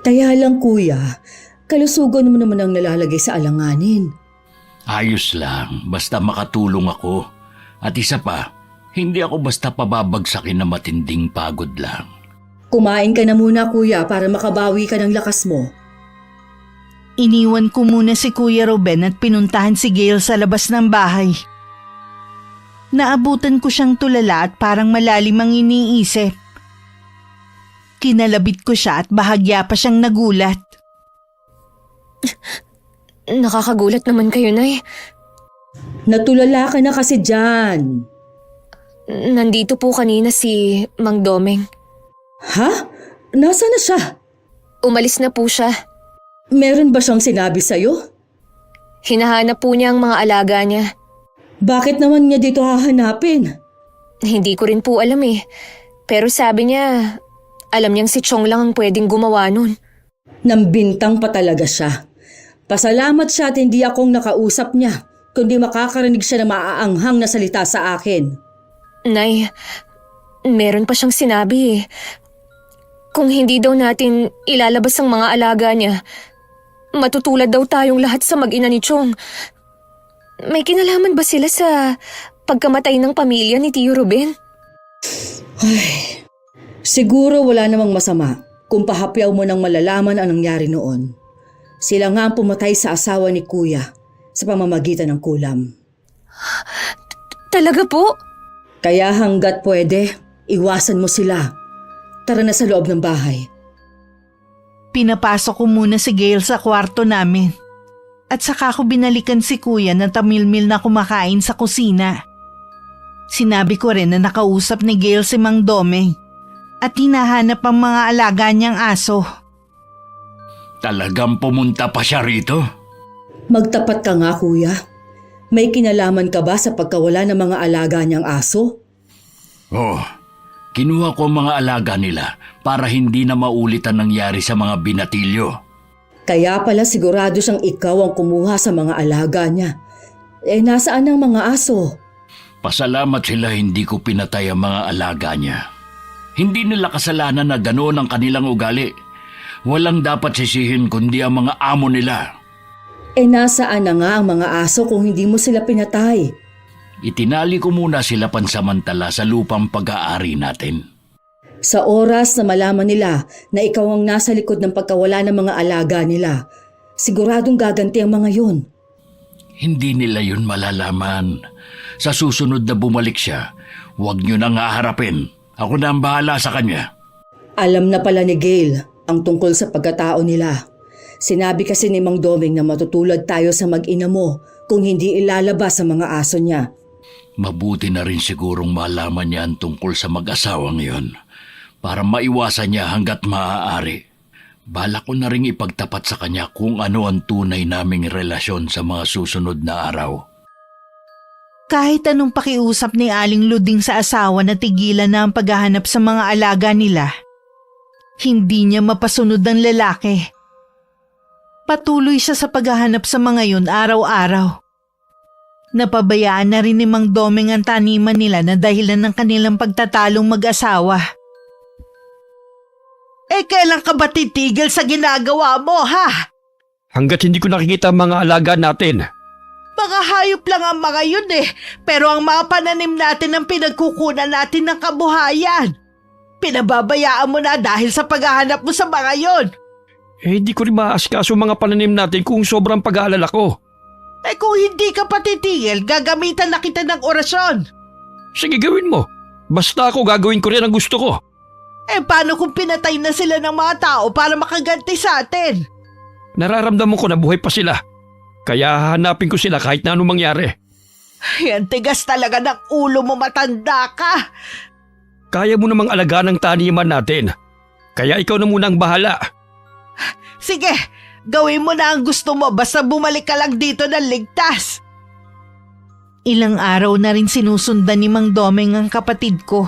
Kaya lang kuya, kalusugan mo naman ang nalalagay sa alanganin. Ayos lang, basta makatulong ako. At isa pa, hindi ako basta pababagsakin na matinding pagod lang. Kumain ka na muna kuya para makabawi ka ng lakas mo. Iniwan ko muna si Kuya Ruben at pinuntahan si Gail sa labas ng bahay. Naabutan ko siyang tulala at parang malalim ang iniisip. Kinalabit ko siya at bahagya pa siyang nagulat. Nakakagulat naman kayo, Nay. Natulala ka na kasi dyan. Nandito po kanina si Mang Domeng. Ha? Nasaan na siya? Umalis na po siya. Meron ba siyang sinabi sa'yo? Hinahanap po niya ang mga alaga niya. Bakit naman niya dito hahanapin? Hindi ko rin po alam eh. Pero sabi niya, alam niyang si Chong lang ang pwedeng gumawa nun. Nambintang pa talaga siya. Pasalamat siya at hindi akong nakausap niya, kundi makakarinig siya na maaanghang na salita sa akin. Nay, meron pa siyang sinabi eh. Kung hindi daw natin ilalabas ang mga alaga niya, matutulad daw tayong lahat sa mag-ina ni Chong. May kinalaman ba sila sa pagkamatay ng pamilya ni Tio Ruben? Ay, siguro wala namang masama kung pahapyaw mo nang malalaman ang nangyari noon. Sila nga ang pumatay sa asawa ni Kuya sa pamamagitan ng kulam. Talaga po? Kaya hanggat pwede, iwasan mo sila. Tara na sa loob ng bahay. Pinapasok ko muna si Gail sa kwarto namin. At saka ko binalikan si Kuya na tamilmil na kumakain sa kusina. Sinabi ko rin na nakausap ni Gail si Mang Domeng at hinahanap ang mga alaga niyang aso. Talagang pumunta pa siya rito? Magtapat ka nga, kuya. May kinalaman ka ba sa pagkawala ng mga alaga niyang aso? Oo. Kinuha ko ang mga alaga nila para hindi na maulit ang nangyari sa mga binatilyo. Kaya pala sigurado siyang ikaw ang kumuha sa mga alaga niya. Nasaan ang mga aso? Pasalamat sila hindi ko pinatay ang mga alaga niya. Hindi nila kasalanan na ganoon ang kanilang ugali. Walang dapat sisihin kundi ang mga amo nila. Nasaan na nga ang mga aso kung hindi mo sila pinatay? Itinali ko muna sila pansamantala sa lupang pag-aari natin. Sa oras na malaman nila na ikaw ang nasa likod ng pagkawala ng mga alaga nila, siguradong gaganti ang mga yun. Hindi nila yun malalaman. Sa susunod na bumalik siya, huwag niyo nang haharapin. Ako na ang bahala sa kanya. Alam na pala ni Gail ang tungkol sa pagkatao nila. Sinabi kasi ni Mang Doming na matutulad tayo sa mag-ina mo kung hindi ilalabas ang mga aso niya. Mabuti na rin sigurong malaman niya ang tungkol sa mag-asawang yon para maiwasan niya hanggat maaari. Balak ko na rin ipagtapat sa kanya kung ano ang tunay naming relasyon sa mga susunod na araw. Kahit anong pakiusap ni Aling Luding sa asawa na tigilan na ang paghahanap sa mga alaga nila, hindi niya mapasunod ang lalaki. Patuloy siya sa paghahanap sa mga yun araw-araw. Napabayaan na rin ni Mang Doming ang taniman nila na dahilan ng kanilang pagtatalong mag-asawa. Kailan ka ba titigil sa ginagawa mo, ha? Hanggat hindi ko nakikita ang mga alaga natin. Mga hayop lang ang mga yun pero ang mga pananim natin ang pinagkukunan natin ng kabuhayan. Pinababayaan mo na dahil sa paghahanap mo sa mga yun. Hindi ko rin maaasikaso mga pananim natin kung sobrang pag-aalala ko. Kung hindi ka patitigil, gagamitan na kita ng orasyon. Sige, gawin mo. Basta ako gagawin ko rin ang gusto ko. Paano kung pinatay na sila ng mga tao para makaganti sa atin? Nararamdaman ko na buhay pa sila. Kaya hanapin ko sila kahit na anong mangyari. Yan tigas talaga ng ulo mo, matanda ka. Kaya mo namang alagaan ang taniman natin. Kaya ikaw na muna ang bahala. Sige, gawin mo na ang gusto mo basta bumalik ka lang dito ng ligtas. Ilang araw na rin sinusundan ni Mang Doming ang kapatid ko.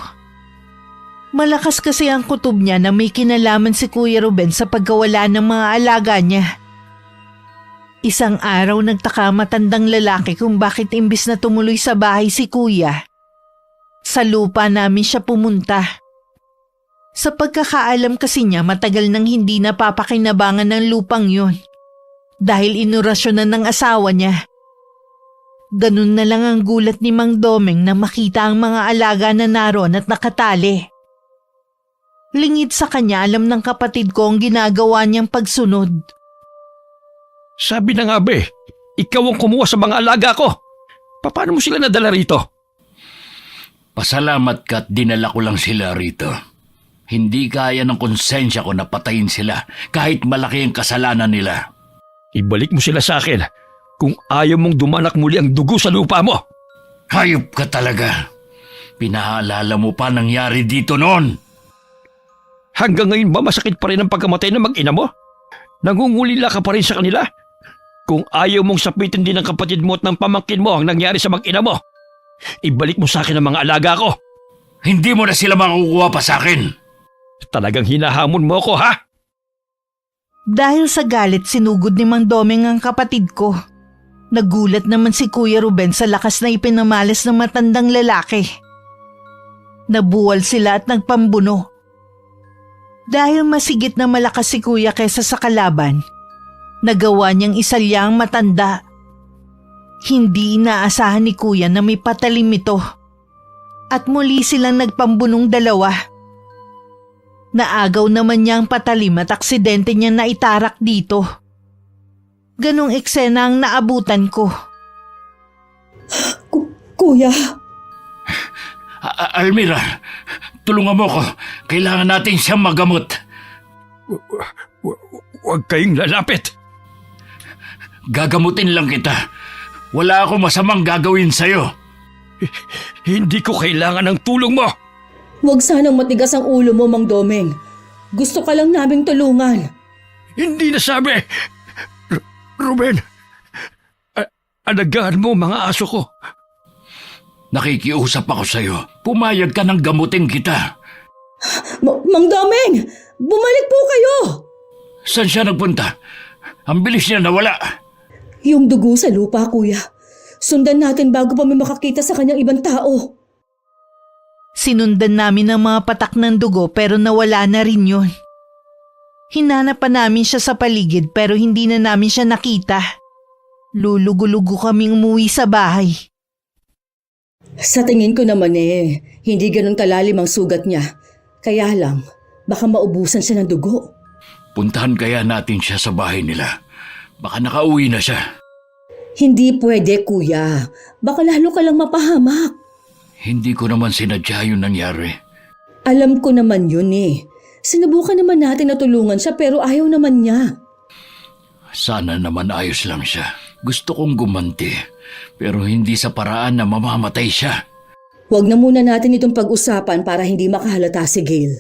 Malakas kasi ang kutob niya na may kinalaman si Kuya Ruben sa pagkawala ng mga alaga niya. Isang araw nagtaka matandang lalaki kung bakit imbis na tumuloy sa bahay si Kuya, sa lupa namin siya pumunta. Sa pagkakaalam kasi niya matagal nang hindi napapakinabangan ng lupang yun dahil inurasyonan ng asawa niya. Ganun na lang ang gulat ni Mang Doming na makita ang mga alaga na naroon at nakatali. Lingid sa kanya alam ng kapatid ko ang ginagawa niyang pagsunod. Sabi na nga ba ikaw ang kumuha sa mga alaga ko. Paano mo sila nadala rito? Pasalamat ka at dinala ko lang sila rito. Hindi kaya ng konsensya ko na patayin sila kahit malaki ang kasalanan nila. Ibalik mo sila sa akin kung ayaw mong dumanak muli ang dugo sa lupa mo. Hayop ka talaga. Pinaalala mo pa nangyari dito noon. Hanggang ngayon ba masakit pa rin ang pagkamatay ng mag-ina mo? Nangungulila ka pa rin sa kanila? Kung ayaw mong sapitin din ng kapatid mo at ng pamangkin mo ang nangyari sa mag-ina mo, ibalik mo sa akin ang mga alaga ko. Hindi mo na sila makukuha pa sa akin. Talagang hinahamon mo ako, ha? Dahil sa galit sinugod ni Mang Doming ang kapatid ko. Nagulat naman si Kuya Ruben sa lakas na ipinamalas ng matandang lalaki. Nabuwal sila at nagpambuno. Dahil masigit na malakas si Kuya kesa sa kalaban, nagawa niyang isalya ang matanda. Hindi inaasahan ni Kuya na may patalim ito. At muli silang nagpambunong dalawa. Naagaw naman niya ang patalim at aksidente niya na itarak dito. Ganong eksena ang naabutan ko. Kuya! Almira, tulungan mo ko. Kailangan natin siyang magamot. Huwag kayong lalapit. Gagamutin lang kita. Wala akong masamang gagawin sa'yo. Hindi ko kailangan ng tulong mo. Huwag sanang matigas ang ulo mo, Mang Domeng. Gusto ka lang naming tulungan. Hindi nasabi! Ruben, alagaan mo mga aso ko. Nakikiusap ako sa'yo. Pumayag ka ng gamutin kita. Mang Domeng! Bumalik po kayo! Saan siya nagpunta? Ang bilis niya nawala. Yung dugo sa lupa, kuya. Sundan natin bago pa may makakita sa kanyang ibang tao. Sinundan namin ang mga patak ng dugo pero nawala na rin yun. Hinanap pa namin siya sa paligid pero hindi na namin siya nakita. Lulugo-lugo kaming umuwi sa bahay. Sa tingin ko naman hindi ganun kalalim ang sugat niya. Kaya lang, baka maubusan siya ng dugo. Puntahan kaya natin siya sa bahay nila. Baka nakauwi na siya. Hindi pwede, kuya. Baka lalo ka lang mapahamak. Hindi ko naman sinadya yung nangyari. Alam ko naman yun Sinubukan naman natin na tulungan siya pero ayaw naman niya. Sana naman ayos lang siya. Gusto kong gumanti, pero hindi sa paraan na mamamatay siya. Huwag na muna natin itong pag-usapan para hindi makahalata si Gail.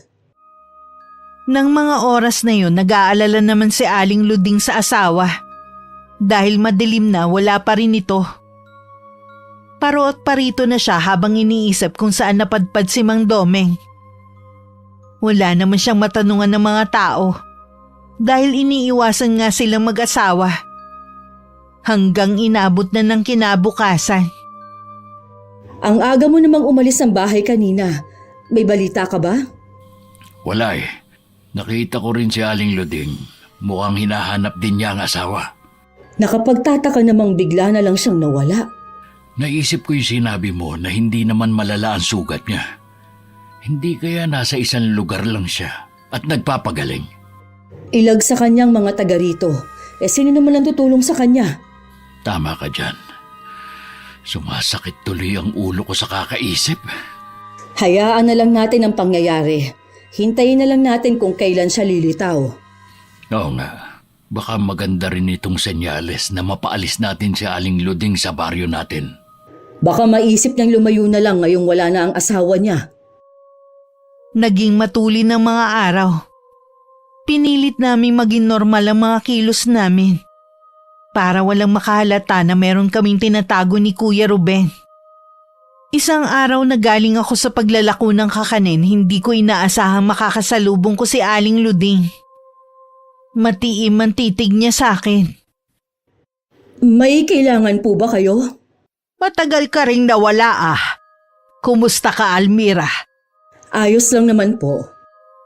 Nang mga oras na yun, nag-aalala naman si Aling Luding sa asawa. Dahil madilim na, wala pa rin ito. Parot parito na siya habang iniisip kung saan napadpad si Mang Domeng. Wala naman siyang matanungan ng mga tao dahil iniiwasan nga silang mag-asawa. Hanggang inabot na ng kinabukasan. Ang aga mo namang umalis ng bahay kanina. May balita ka ba? Wala Nakita ko rin si Aling Luding. Mukhang hinahanap din niya ang asawa. Nakapagtataka namang bigla na lang siyang nawala. Naisip ko yung sinabi mo na hindi naman malala ang sugat niya. Hindi kaya nasa isang lugar lang siya at nagpapagaling? Ilag sa kanyang mga taga rito. Sino naman ang tutulong sa kanya? Tama ka dyan. Sumasakit tuloy ang ulo ko sa kakaisip. Hayaan na lang natin ang pangyayari. Hintayin na lang natin kung kailan siya lilitaw. Oo nga. Baka maganda rin itong senyales na mapaalis natin si Aling Luding sa baryo natin. Baka maisip niyang lumayo na lang ngayong wala na ang asawa niya. Naging matuli ng mga araw. Pinilit namin maging normal ang mga kilos namin. Para walang makahalata na meron kaming tinatago ni Kuya Ruben. Isang araw na galing ako sa paglalako ng kakanin, hindi ko inaasahang makakasalubong ko si Aling Luding. Matiim ang titig niya sa akin. May kailangan po ba kayo? Matagal ka ring nawala Kumusta ka, Almira? Ayos lang naman po.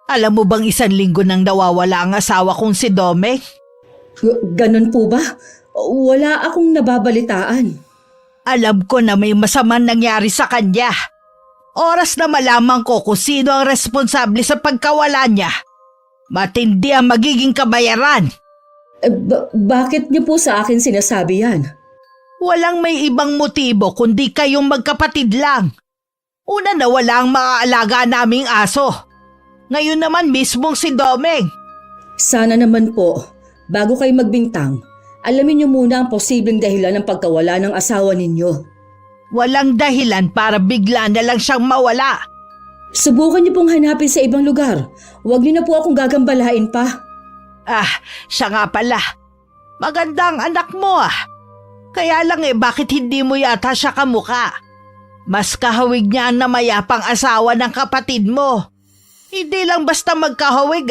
Alam mo bang 1 linggo nang nawawala ang asawa kong si Domeng? Ganun po ba? Wala akong nababalitaan. Alam ko na may masamang nangyari sa kanya. Oras na malaman ko kung sino ang responsable sa pagkawala niya. Matindi ang magiging kabayaran. Bakit niyo po sa akin sinasabi yan? Walang may ibang motibo kundi kayong magkapatid lang. Una na wala ang mga alaga naming aso. Ngayon naman mismong si Domeng. Sana naman po, bago kayo magbintang, alamin niyo muna ang posibleng dahilan ng pagkawala ng asawa ninyo. Walang dahilan para bigla na lang siyang mawala. Subukan niyo pong hanapin sa ibang lugar. Huwag niyo na po akong gagambalain pa. Siya nga pala. Maganda ang anak mo Kaya lang bakit hindi mo yata siya kamukha? Mas kahawig niya ang namayapang asawa ng kapatid mo. Hindi lang basta magkahawig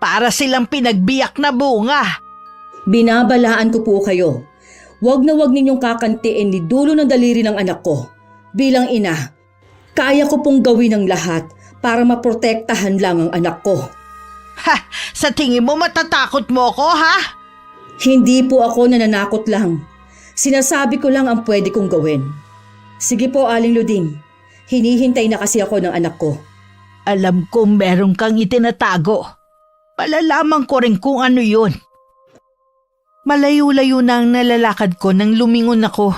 para silang pinagbiyak na bunga. Binabalaan ko po kayo. Huwag na huwag ninyong kakantiin ni dulo ng daliri ng anak ko. Bilang ina, kaya ko pong gawin ang lahat para maprotektahan lang ang anak ko. Sa tingin mo matatakot mo ko Hindi po ako nananakot lang. Sinasabi ko lang ang pwede kong gawin. Sige po, Aling Luding. Hinihintay na kasi ako ng anak ko. Alam kong meron kang itinatago. Palalaman ko rin kung ano yun. Malayo-layo na ang nalalakad ko nang lumingon ako.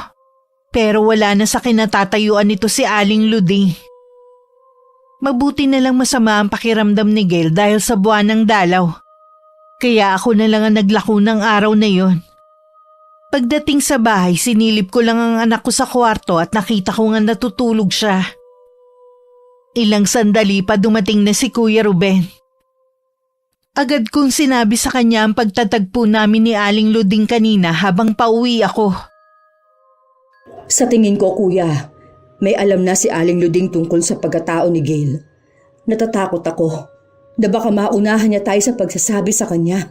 Pero wala na sa kinatatayuan nito si Aling Luding. Mabuti na lang masama ang pakiramdam ni Gail dahil sa buwan ng dalaw. Kaya ako na lang ang naglako ng araw na yon. Pagdating sa bahay, sinilip ko lang ang anak ko sa kwarto at nakita ko nga natutulog siya. Ilang sandali pa dumating na si Kuya Ruben. Agad kong sinabi sa kanya ang pagtatagpo namin ni Aling Luding kanina habang pauwi ako. Sa tingin ko, kuya, may alam na si Aling Luding tungkol sa pagkatao ni Gail. Natatakot ako na baka maunahan niya tayo sa pagsasabi sa kanya.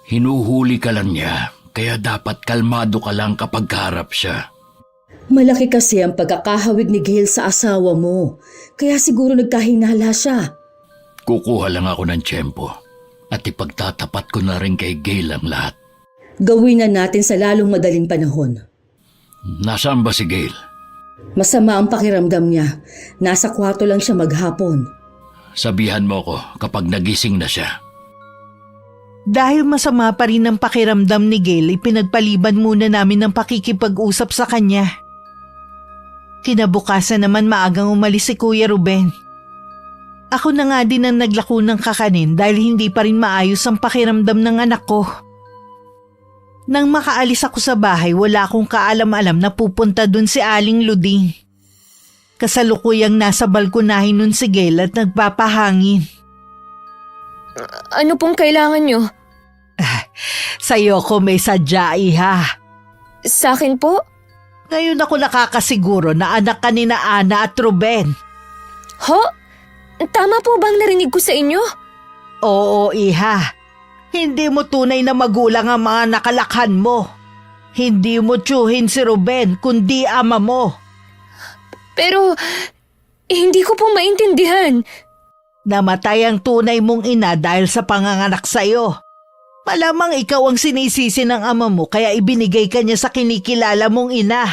Hinuhuli ka lang niya, kaya dapat kalmado ka lang kapag harap siya. Malaki kasi ang pagkakahawig ni Gail sa asawa mo, kaya siguro nagkahinala siya. Kukuha lang ako ng tiyempo at ipagtatapat ko na rin kay Gail ang lahat. Gawin na natin sa lalong madaling panahon. Nasaan ba si Gail? Masama ang pakiramdam niya. Nasa kwarto lang siya maghapon. Sabihan mo ko kapag nagising na siya. Dahil masama pa rin ang pakiramdam ni Gail, ipinagpaliban muna namin ng pakikipag-usap sa kanya. Kinabukasan naman maagang umalis si Kuya Ruben. Ako na nga din ang naglako ng kakanin dahil hindi pa rin maayos ang pakiramdam ng anak ko. Nang makaalis ako sa bahay, wala akong kaalam-alam na pupunta dun si Aling Luding. Kasalukuyang nasa balkonahin nun si Gail at nagpapahangin. Ano pong kailangan nyo? Sa'yo ko may sadya, iha. Sa akin po? Ngayon ako nakakasiguro na anak ka ni na Ana at Ruben. Ho? Tama po bang narinig ko sa inyo? Oo, iha. Hindi mo tunay na magulang ang mga nakalakhan mo. Hindi mo tiyuhin si Ruben, kundi ama mo. Pero, hindi ko po maintindihan. Namatay ang tunay mong ina dahil sa panganganak sa'yo. Malamang ikaw ang sinisisi ng ama mo kaya ibinigay ka niya sa kinikilala mong ina.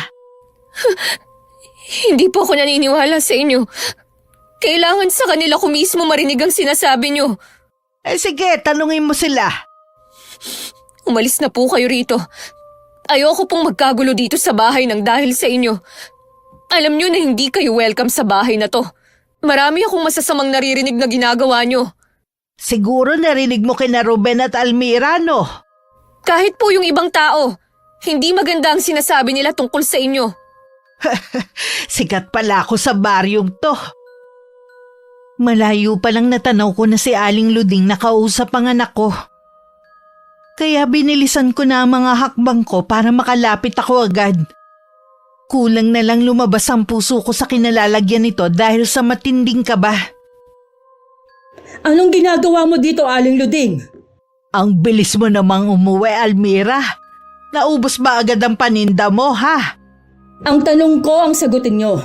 Hindi po ako naniniwala sa inyo. Kailangan sa kanila ko mismo marinig ang sinasabi nyo. Sige, tanungin mo sila. Umalis na po kayo rito. Ayoko pong magkagulo dito sa bahay ng dahil sa inyo. Alam nyo na hindi kayo welcome sa bahay na to. Marami akong masasamang naririnig na ginagawa nyo. Siguro narinig mo kina Ruben at Almira, no? Kahit po yung ibang tao, hindi maganda ang sinasabi nila tungkol sa inyo. Sikat pala ako sa baryong to. Malayo pa lang natanaw ko na si Aling Luding nakausap ang anak ko. Kaya binilisan ko na ang mga hakbang ko para makalapit ako agad. Kulang na lang lumabas ang puso ko sa kinalalagyan nito dahil sa matinding kaba. Anong ginagawa mo dito, Aling Luding? Ang bilis mo namang umuwi, Almira. Naubos ba agad ang paninda mo, ha? Ang tanong ko ang sagutin nyo.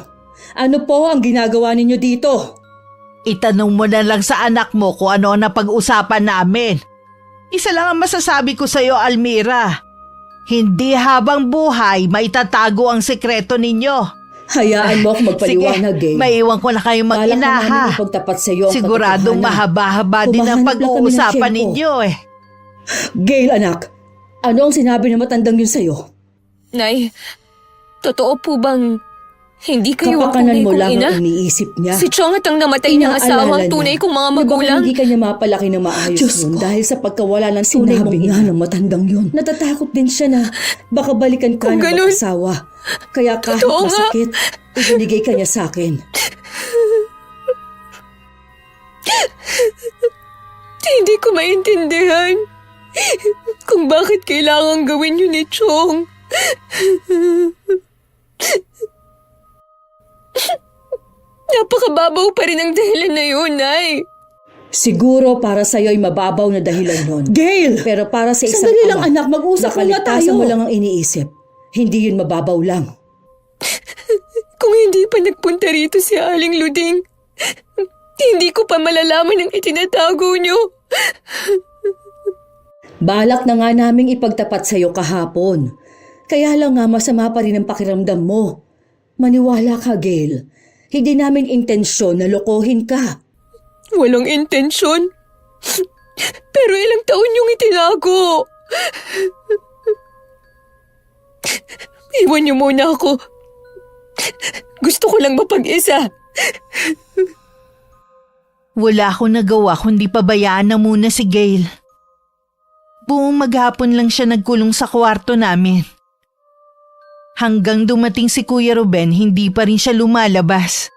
Ano po ang ginagawa ninyo dito? Itanong mo na lang sa anak mo kung ano ang napag-usapan namin. Isa lang ang masasabi ko sa iyo, Almira. Hindi habang buhay maitatago ang sekreto ninyo. Hayaan mo ako magpaliwanag, Sige, Gail. maiwan ko na kayong Balak mag-ina, na ha? namin ipagtapat sa iyo ang Siguradong katotohanan. mahaba-haba din ang Humahanap lang kami ng pag-uusapan tiyempo. ninyo, eh. Gail, anak. Ano ang sinabi ng matandang yun sa'yo? Nay, totoo po bang hindi kayo ang Kapakanan tunay mo kong lang ina? ang iniisip niya. Si Chong at ang namatay ng asawang tunay kong mga Na baka magulang. hindi kanya mapalaki na maayos nun dahil sa pagkawala ng tunay mong ina ng matandang yun. Natatakot din siya na baka balikan ka Kung ng ganun, mag-asawa. Kaya kahit totoo nga. masakit, ibinigay ka niya sa akin. Hindi ko maintindihan kung bakit kailangan gawin yun ni Chong. Napakababaw pa rin ang dahilan na yun, Nay. Siguro para sa'yo ay mababaw na dahilan nun. Gail! Pero para sa isang Sandali ama, lang, anak. Mag-usap muna nakaligtasan tayo. mo lang ang iniisip. Hindi yun mababaw lang. Kung hindi pa nagpunta rito si Aling Luding, hindi ko pa malalaman ang itinatago nyo. Balak na nga naming ipagtapat sa'yo kahapon. Kaya lang nga masama pa rin ang pakiramdam mo. Maniwala ka, Gail. Hindi namin intensyon na lokohin ka. Walang intensyon. Pero ilang taon yung itinago. Iwan niyo muna ako. Gusto ko lang mapag-isa. Wala akong nagawa kundi pabayaan na muna si Gail. Buong maghapon lang siya nagkulong sa kwarto namin. Hanggang dumating si Kuya Ruben, hindi pa rin siya lumalabas.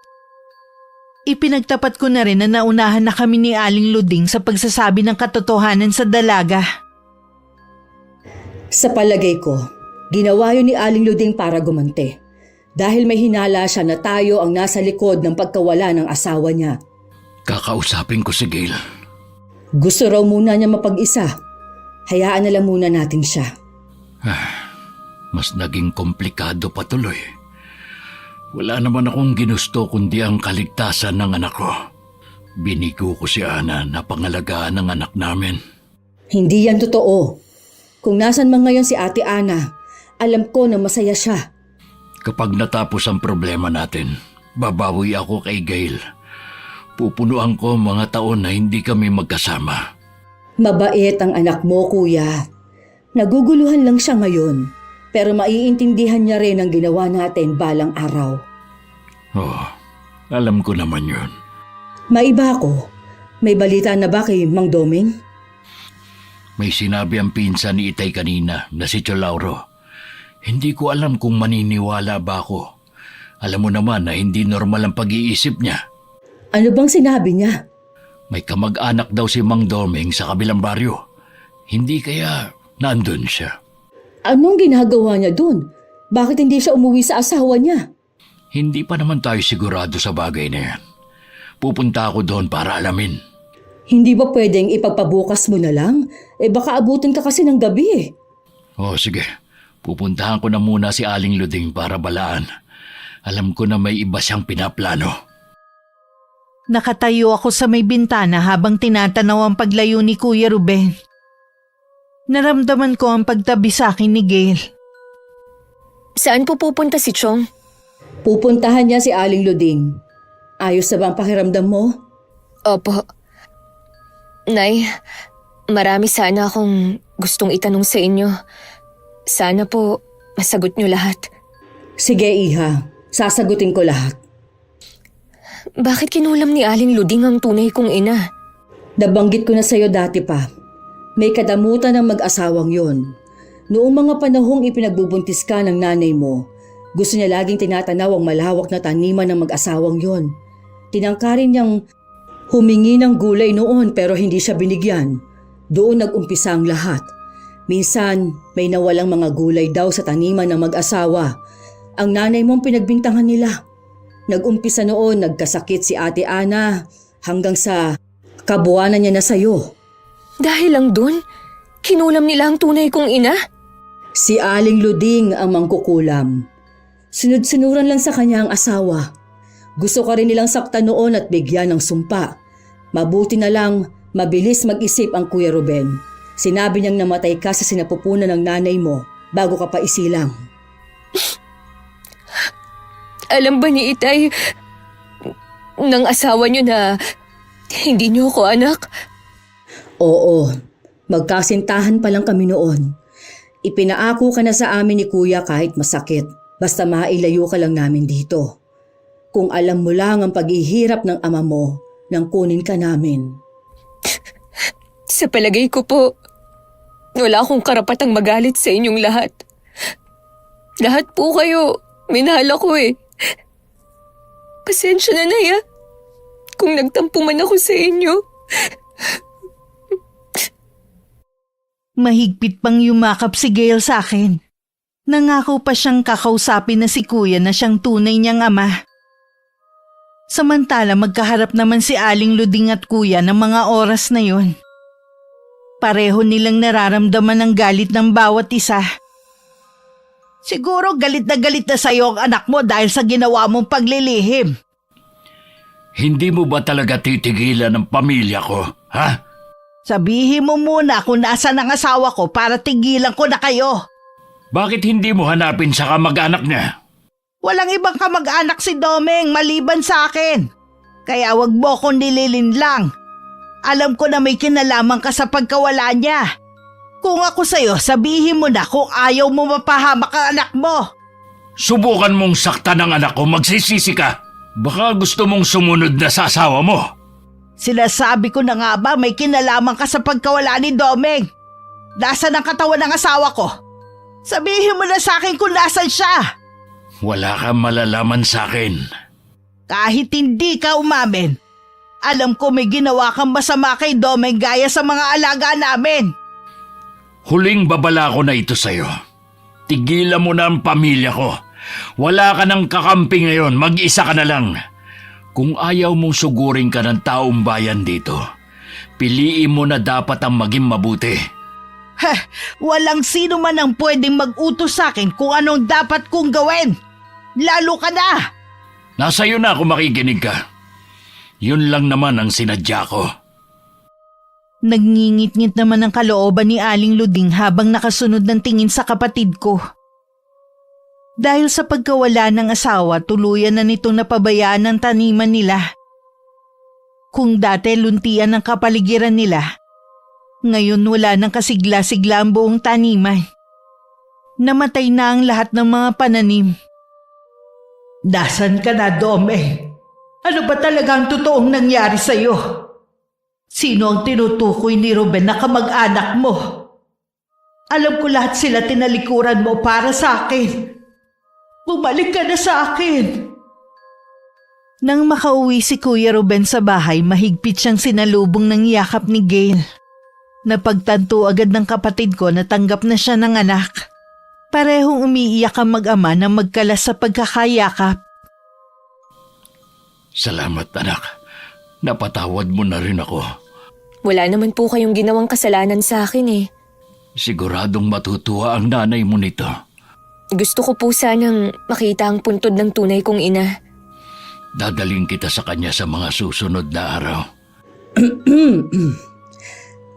Ipinagtapat ko na rin na naunahan na kami ni Aling Luding sa pagsasabi ng katotohanan sa dalaga. Sa palagay ko, ginawa yun ni Aling Luding para gumante. Dahil may hinala siya na tayo ang nasa likod ng pagkawala ng asawa niya. Kakausapin ko si Gail. Gusto raw muna niya mapag-isa. Hayaan na lang muna natin siya. Mas naging komplikado pa tuloy. Wala naman akong ginusto kundi ang kaligtasan ng anak ko. Binigo ko si Ana na pangalagaan ng anak namin. Hindi yan totoo. Kung nasan man ngayon si Ate Ana, alam ko na masaya siya. Kapag natapos ang problema natin, babawi ako kay Gail. Pupunuan ko mga taon na hindi kami magkasama. Mabait ang anak mo, kuya. Naguguluhan lang siya ngayon, pero maiintindihan niya rin ang ginawa natin balang araw. Oh, alam ko naman yun. Maiba ako. May balita na ba kay Mang Doming? May sinabi ang pinsan ni Itay kanina na si Cholauro. Hindi ko alam kung maniniwala ba ako. Alam mo naman na hindi normal ang pag-iisip niya. Ano bang sinabi niya? May kamag-anak daw si Mang Doming sa kabilang baryo. Hindi kaya nandun siya. Anong ginagawa niya dun? Bakit hindi siya umuwi sa asawa niya? Hindi pa naman tayo sigurado sa bagay na yan. Pupunta ako doon para alamin. Hindi ba pwedeng ipagpabukas mo na lang? Baka abutin ka kasi ng gabi eh. Oh, sige. Pupuntahan ko na muna si Aling Luding para balaan. Alam ko na may iba siyang pinaplano. Nakatayo ako sa may bintana habang tinatanaw ang paglayo ni Kuya Ruben. Naramdaman ko ang pagtabi sa akin ni Gail. Saan po pupunta si Chong? Pupuntahan niya si Aling Luding. Ayos na ba ang pakiramdam mo? Opo. Nay, marami sana akong gustong itanong sa inyo. Sana po masagot niyo lahat. Sige, Iha. Sasagutin ko lahat. Bakit kinulam ni Aling Luding ang tunay kong ina? Nabanggit ko na sa'yo dati pa. May kadamutan ng mag-asawang yon. Noong mga panahong ipinagbubuntis ka ng nanay mo, gusto niya laging tinatanaw ang malawak na taniman ng mag-asawang yon. Tinangkarin niyang humingi ng gulay noon pero hindi siya binigyan. Doon nag-umpisa ang lahat. Minsan, may nawalang mga gulay daw sa taniman ng mag-asawa. Ang nanay mong pinagbintangan nila. Nag-umpisa noon, nagkasakit si Ate Ana hanggang sa kabuwanan niya na sa'yo. Dahil lang dun, kinulam nila ang tunay kong ina? Si Aling Luding ang mangkukulam. Sunod-sunuran lang sa kanya ang asawa. Gusto ka rin nilang saktan noon at bigyan ng sumpa. Mabuti na lang, mabilis mag-isip ang Kuya Ruben. Sinabi niyang namatay ka sa sinapupunan ng nanay mo bago ka pa isilang. Alam ba ni Itay ng asawa niyo na hindi niyo ako anak? Oo, magkasintahan pa lang kami noon. Ipinaako ka na sa amin ni Kuya kahit masakit. Basta mailayo ka lang namin dito. Kung alam mo lang ang paghihirap ng ama mo nang kunin ka namin. Sa palagay ko po, wala akong karapatang magalit sa inyong lahat. Lahat po kayo, minahal ako eh. Pasensya na, Nay, kung nagtampo man ako sa inyo. Mahigpit pang yumakap si Gail sa akin. Nangako pa siyang kakausapin na si Kuya na siyang tunay niyang ama. Samantala magkaharap naman si Aling Luding at Kuya ng mga oras na yon. Pareho nilang nararamdaman ang galit ng bawat isa. Siguro galit na sa'yo ang anak mo dahil sa ginawa mong paglilihim. Hindi mo ba talaga titigilan ng pamilya ko, ha? Sabihin mo muna kung nasaan ang asawa ko para tigilan ko na kayo. Bakit hindi mo hanapin sa kamag-anak niya? Walang ibang kamag-anak si Domeng maliban sa akin. Kaya wag mo akong nililinlang. Alam ko na may kinalaman ka sa pagkawala niya. Kung ako sa'yo, sabihin mo na kung ayaw mo mapahamak ang anak mo. Subukan mong saktan ang anak ko, magsisisi ka. Baka gusto mong sumunod na sa asawa mo. Sinasabi ko na nga ba may kinalaman ka sa pagkawala ni Domeng? Nasaan ang katawan ng asawa ko? Sabihin mo na sa akin kung nasan siya. Wala kang malalaman sa akin. Kahit hindi ka umamin, alam ko may ginawa kang masama kay Domeng gaya sa mga alaga namin. Huling babala ko na ito sa'yo. Tigilan mo na ang pamilya ko. Wala ka ng kakampi ngayon, mag-isa ka na lang. Kung ayaw mong sugurin ka ng taong bayan dito, piliin mo na dapat ang maging mabuti. Walang sino man ang pwedeng mag-utos sa akin kung anong dapat kong gawin. Lalo ka na! Nasa iyo na kung makikinig ka. Yun lang naman ang sinadya ko. Nagngingit-ngit naman ang kalooban ni Aling Luding habang nakasunod ng tingin sa kapatid ko. Dahil sa pagkawala ng asawa, tuluyan na nitong napabayaan ng taniman nila. Kung dati luntian ang kapaligiran nila, ngayon wala nang kasigla-sigla ang buong taniman. Namatay na ang lahat ng mga pananim. Nasaan ka na, Domeng? Ano ba talaga ang totoong nangyari sa'yo? Sino ang tinutukoy ni Ruben na kamag-anak mo? Alam ko lahat sila tinalikuran mo para sa akin. Bumalik ka na sa akin. Nang makauwi si Kuya Ruben sa bahay, mahigpit siyang sinalubong ng yakap ni Gail. Napagtanto agad ng kapatid ko na tanggap na siya ng anak. Parehong umiiyak ang mag-ama na magkalas sa pagkakayakap. Salamat, anak. Napatawad mo na rin ako. Wala naman po kayong ginawang kasalanan sa akin eh. Siguradong matutuwa ang nanay mo nito. Gusto ko po sanang makita ang puntod ng tunay kong ina. Dadaling kita sa kanya sa mga susunod na araw.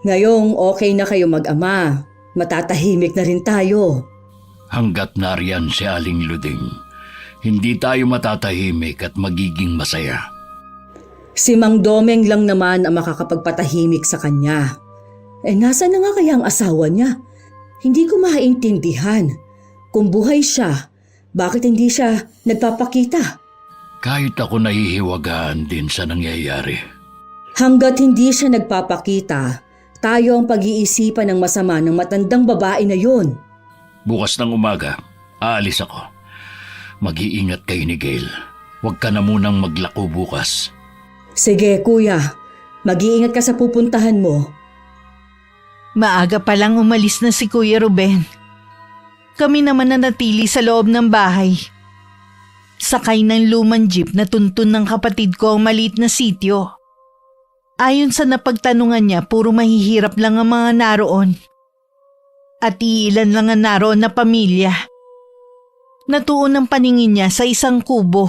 Ngayong okay na kayo mag-ama, matatahimik na rin tayo. Hanggat nariyan si Aling Luding, hindi tayo matatahimik at magiging masaya. Si Mang Domeng lang naman ang makakapagpatahimik sa kanya. Nasaan na nga kaya ang asawa niya? Hindi ko maintindihan. Kung buhay siya, bakit hindi siya nagpapakita? Kahit ako nahihiwagaan din sa nangyayari. Hanggat hindi siya nagpapakita, tayo ang pag-iisipan ng masama ng matandang babae na yun. Bukas ng umaga, aalis ako. Mag-iingat kayo ni Gail. Huwag ka na munang maglako bukas. Sige kuya, mag-iingat ka sa pupuntahan mo. Maaga pa lang umalis na si Kuya Ruben. Kami naman nanatili sa loob ng bahay. Sakay ng lumang jeep na tuntun ng kapatid ko ang maliit na sityo. Ayon sa napagtanungan niya, puro mahihirap lang ang mga naroon. At iilan lang ang naroon na pamilya. Natuon ang paningin niya sa isang kubo.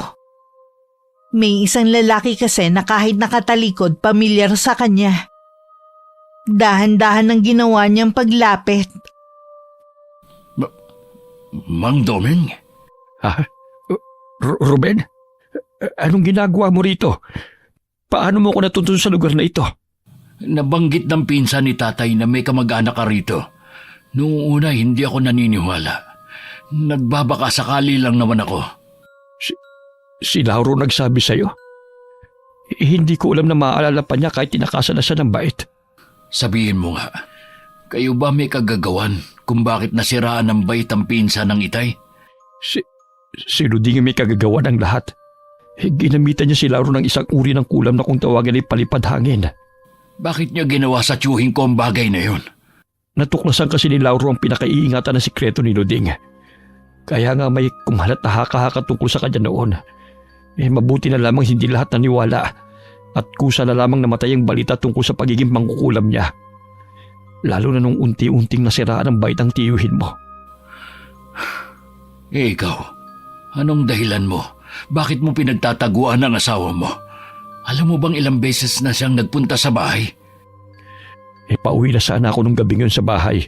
May isang lalaki kasi na kahit nakatalikod, pamilyar sa kanya. Dahan-dahan ang ginawa niyang paglapit. Mang Domeng? Ruben? Anong ginagawa mo rito? Paano mo ko natuntun sa lugar na ito? Nabanggit ng pinsan ni tatay na may kamag-anak ka rito. Noong una, hindi ako naniniwala. Nagbabaka sakali lang naman ako. Si Lauro nagsabi sa'yo? Hindi ko alam na maaalala pa niya kahit tinakasan na siya ng bait. Sabihin mo nga, kayo ba may kagagawan kung bakit nasiraan ng bait ang pinsan ng itay? Si Luding may kagagawa ng lahat. Ginamitan niya si Lauro ng isang uri ng kulam na kung tawagin ay palipad hangin. Bakit niya ginawa sa tiyuhin ko ang bagay na yun? Natuklasan kasi ni Lauro ang pinakaiingatan na sikreto ni Luding. Kaya nga may kumalat na haka-haka tungkol sa kanya noon. Mabuti na lamang hindi lahat naniwala at kusa na lamang namatay ang balita tungkol sa pagiging mangkukulam niya. Lalo na nung unti-unting nasiraan ang bait ang tiyuhin mo. Ikaw, anong dahilan mo? Bakit mo pinagtataguan ang asawa mo? Alam mo bang ilang beses na siyang nagpunta sa bahay? Pauwi na sana ako nung gabing yun sa bahay.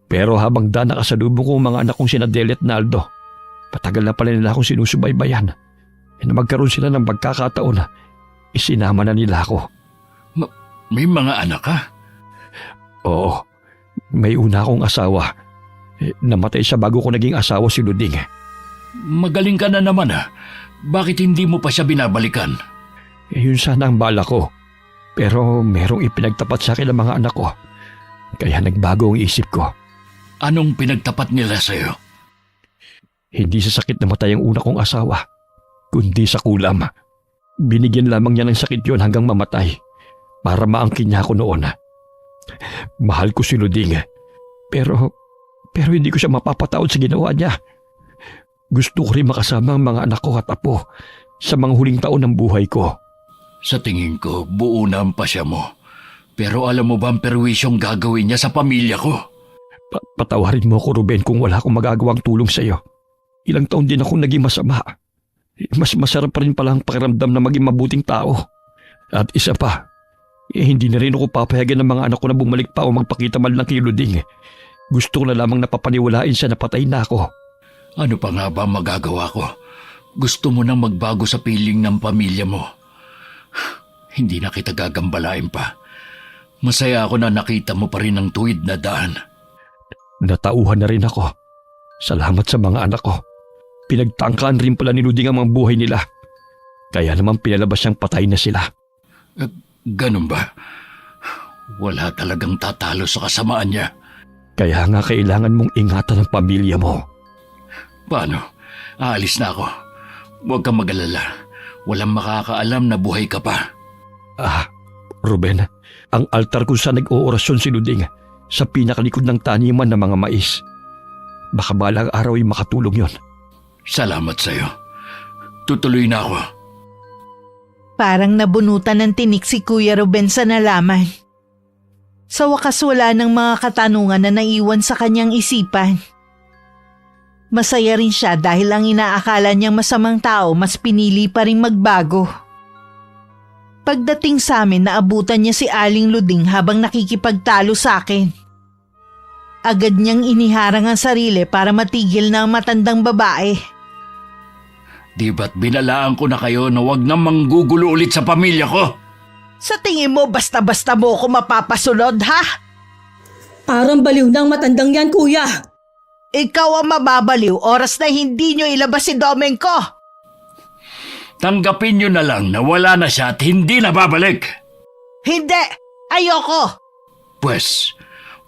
Pero habang nakasalubong ko ang mga anak kong sina Deli at Naldo, patagal na pala nila akong sinusubaybayan. Na magkaroon sila ng pagkakataon, isinama na nila ako. May mga anak ka? Oo, may una akong asawa. Namatay siya bago ko naging asawa si Luding. Magaling ka na naman ha. Bakit hindi mo pa siya binabalikan? Yun sana ang bala ko. Pero merong ipinagtapat sa akin ang mga anak ko. Kaya nagbago ang isip ko. Anong pinagtapat nila sa'yo? Hindi sa sakit namatay ang una kong asawa, kundi sa kulam. Binigyan lamang niya ng sakit yon hanggang mamatay para maangkin niya ako noon. Mahal ko si Luding, pero hindi ko siya mapapatawad sa ginawa niya. Gusto ko rin makasama ang mga anak ko at apo sa mga huling taon ng buhay ko. Sa tingin ko, buo na ang pasya mo. Pero alam mo ba ang perwisyong gagawin niya sa pamilya ko? Patawarin mo ako, Ruben, kung wala akong magagawang tulong sa iyo. Ilang taon din akong naging masama. Mas masarap pa rin pala ang pakiramdam na maging mabuting tao. At isa pa, hindi na rin ako papayagan ng mga anak ko na bumalik pa o magpakita man lang kay Luding. Gusto ko na lamang napapaniwalain siya na patay na ako. Ano pa nga ba magagawa ko? Gusto mo nang magbago sa piling ng pamilya mo. Hindi na kita gagambalain pa. Masaya ako na nakita mo pa rin ang tuwid na daan. Natauhan na rin ako. Salamat sa mga anak ko. Pinagtangkaan rin pala ni Luding ang mga buhay nila. Kaya naman pinalabas siyang patay na sila. Ganun ba? Wala talagang tatalo sa kasamaan niya. Kaya nga kailangan mong ingatan ang pamilya mo. Paano? Aalis na ako. Huwag kang mag-alala. Walang makakaalam na buhay ka pa. Ruben, ang altar kung saan nag-oorasyon si Luding sa pinakalikod ng taniman ng mga mais. Baka balang araw ay makatulong yon. Salamat sa'yo. Tutuloy na ako. Parang nabunutan ng tinik si Kuya Ruben sa nalaman. Sa wakas wala ng mga katanungan na naiwan sa kanyang isipan. Masaya rin siya dahil ang inaakala niyang masamang tao mas pinili pa rin magbago. Pagdating sa amin, naabutan niya si Aling Luding habang nakikipagtalo sa akin. Agad niyang iniharang ang sarili para matigil na ang matandang babae. Di ba't binalaan ko na kayo na wag na manggugulo ulit sa pamilya ko? Sa tingin mo basta-basta mo ako mapapasunod, ha? Parang baliw na ang matandang yan, kuya. Ikaw ang mababaliw oras na hindi niyo ilabas si Domenko. Tanggapin nyo na lang na wala na siya at hindi na babalik. Hindi! Ayoko! Pwes,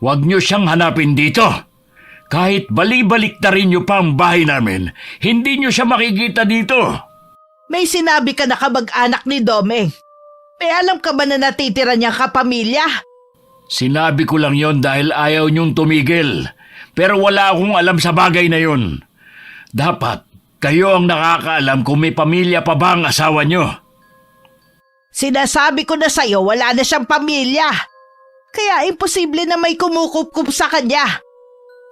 wag nyo siyang hanapin dito. Kahit bali-balik na rin nyo pa ang bahay namin, hindi nyo siya makikita dito. May sinabi ka na kamag-anak ni Domeng. May alam ka ba na natitira niyang kapamilya? Sinabi ko lang yon dahil ayaw nyong tumigil. Pero wala akong alam sa bagay na yon. Dapat kayo ang nakakaalam kung may pamilya pa ba ang asawa nyo. Sinasabi ko na sa'yo wala na siyang pamilya. Kaya imposible na may kumukup-kup sa kanya.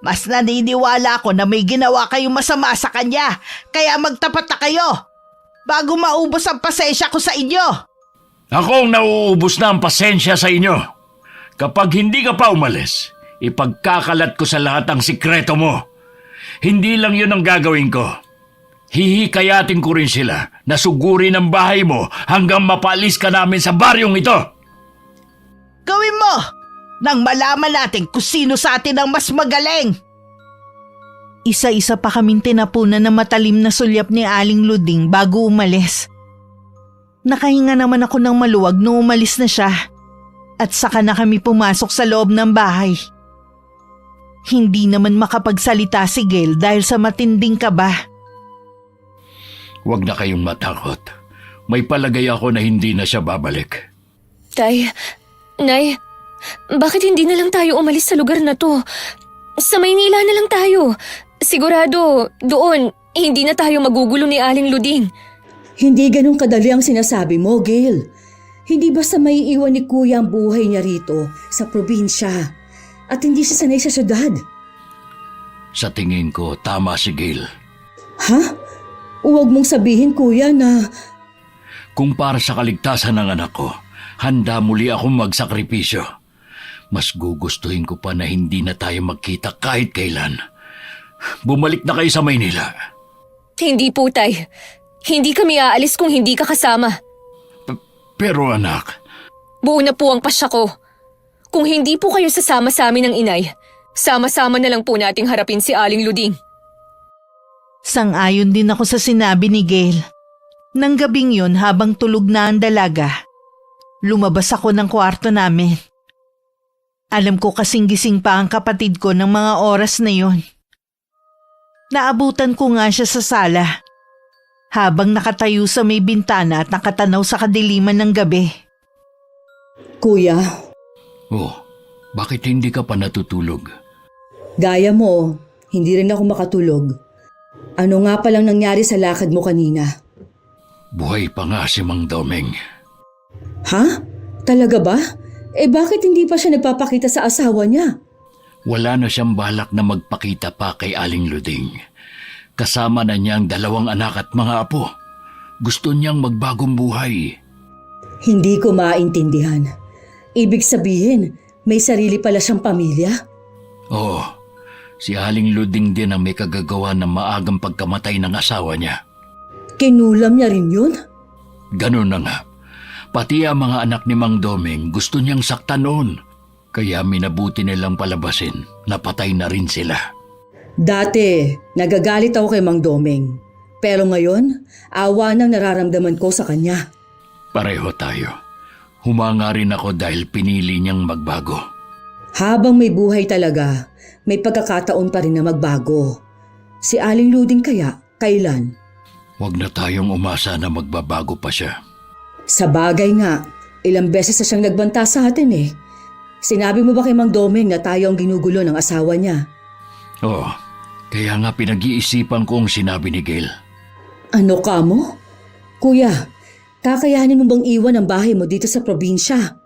Mas naniniwala ako na may ginawa kayong masama sa kanya. Kaya magtapat na kayo. Bago maubos ang pasensya ko sa inyo. Ako ang nauubos na ang pasensya sa inyo. Kapag hindi ka pa umalis, ipagkakalat ko sa lahat ang sikreto mo. Hindi lang yun ang gagawin ko. Hihikayatin ko rin sila na sugurin ang bahay mo hanggang mapaalis ka namin sa baryong ito. Gawin mo! Nang malaman natin kung sino sa atin ang mas magaling. Isa-isa pa kaming tinapunan na matalim na sulyap ni Aling Luding bago umalis. Nakahinga naman ako ng maluwag nung umalis na siya. At saka na kami pumasok sa loob ng bahay. Hindi naman makapagsalita si Gail dahil sa matinding kaba. Huwag na kayong matakot. May palagay ako na hindi na siya babalik. Tay, Nay, bakit hindi na lang tayo umalis sa lugar na to? Sa Maynila na lang tayo. Sigurado, doon, hindi na tayo magugulo ni Aling Luding. Hindi ganun kadali ang sinasabi mo, Gail. Hindi basta may iwan ni kuya ang buhay niya rito sa probinsya at hindi siya sanay sa syudad. Sa tingin ko, tama si Gail. Ha? Huwag mong sabihin, kuya, na... Kung para sa kaligtasan ng anak ko, handa muli akong magsakripisyo. Mas gugustuhin ko pa na hindi na tayo magkita kahit kailan. Bumalik na kayo sa Maynila. Hindi po, Tay. Hindi kami aalis kung hindi ka kasama. Pero anak... Buo na po ang pasya ko. Kung hindi po kayo sasama sa amin ng inay, sama-sama na lang po nating harapin si Aling Luding. Sang-ayon din ako sa sinabi ni Gail. Nang gabing yun habang tulog na ang dalaga, lumabas ako ng kwarto namin. Alam ko kasing gising pa ang kapatid ko ng mga oras na yon. Naabutan ko nga siya sa sala. habang nakatayo sa may bintana at nakatanaw sa kadiliman ng gabi. Kuya, Oh, bakit hindi ka pa natutulog? gaya mo, hindi rin ako makatulog. Ano nga palang nangyari sa lakad mo kanina? Buhay pa nga si Mang Domeng. Ha? Talaga ba? Bakit hindi pa siya nagpapakita sa asawa niya? Wala na siyang balak na magpakita pa kay Aling Luding. Kasama na niya ang 2 anak at mga apo. Gusto niyang magbagong buhay. Hindi ko maintindihan. Ibig sabihin, may sarili pala siyang pamilya? Oo, si Aling Luding din ang may kagagawa ng maagang pagkamatay ng asawa niya. Kinulam niya rin yun? Ganun na nga. Pati ang mga anak ni Mang Domeng gusto niyang saktan noon. Kaya minabuti nilang palabasin. Napatay na rin sila. Dati, nagagalit ako kay Mang Domeng. Pero ngayon, awa nang nararamdaman ko sa kanya. Pareho tayo. Humanga rin ako dahil pinili niyang magbago. Habang may buhay talaga, may pagkakataon pa rin na magbago. Si Aling Luding kaya, kailan? Huwag na tayong umasa na magbabago pa siya. Sa bagay nga, ilang beses na siyang nagbanta sa atin eh. Sinabi mo ba kay Mang Domeng na tayo ang ginugulo ng asawa niya? Oo, kaya nga pinag-iisipan kong sinabi ni Gail. Ano ka mo? Kuya, kakayanin mo bang iwan ang bahay mo dito sa probinsya?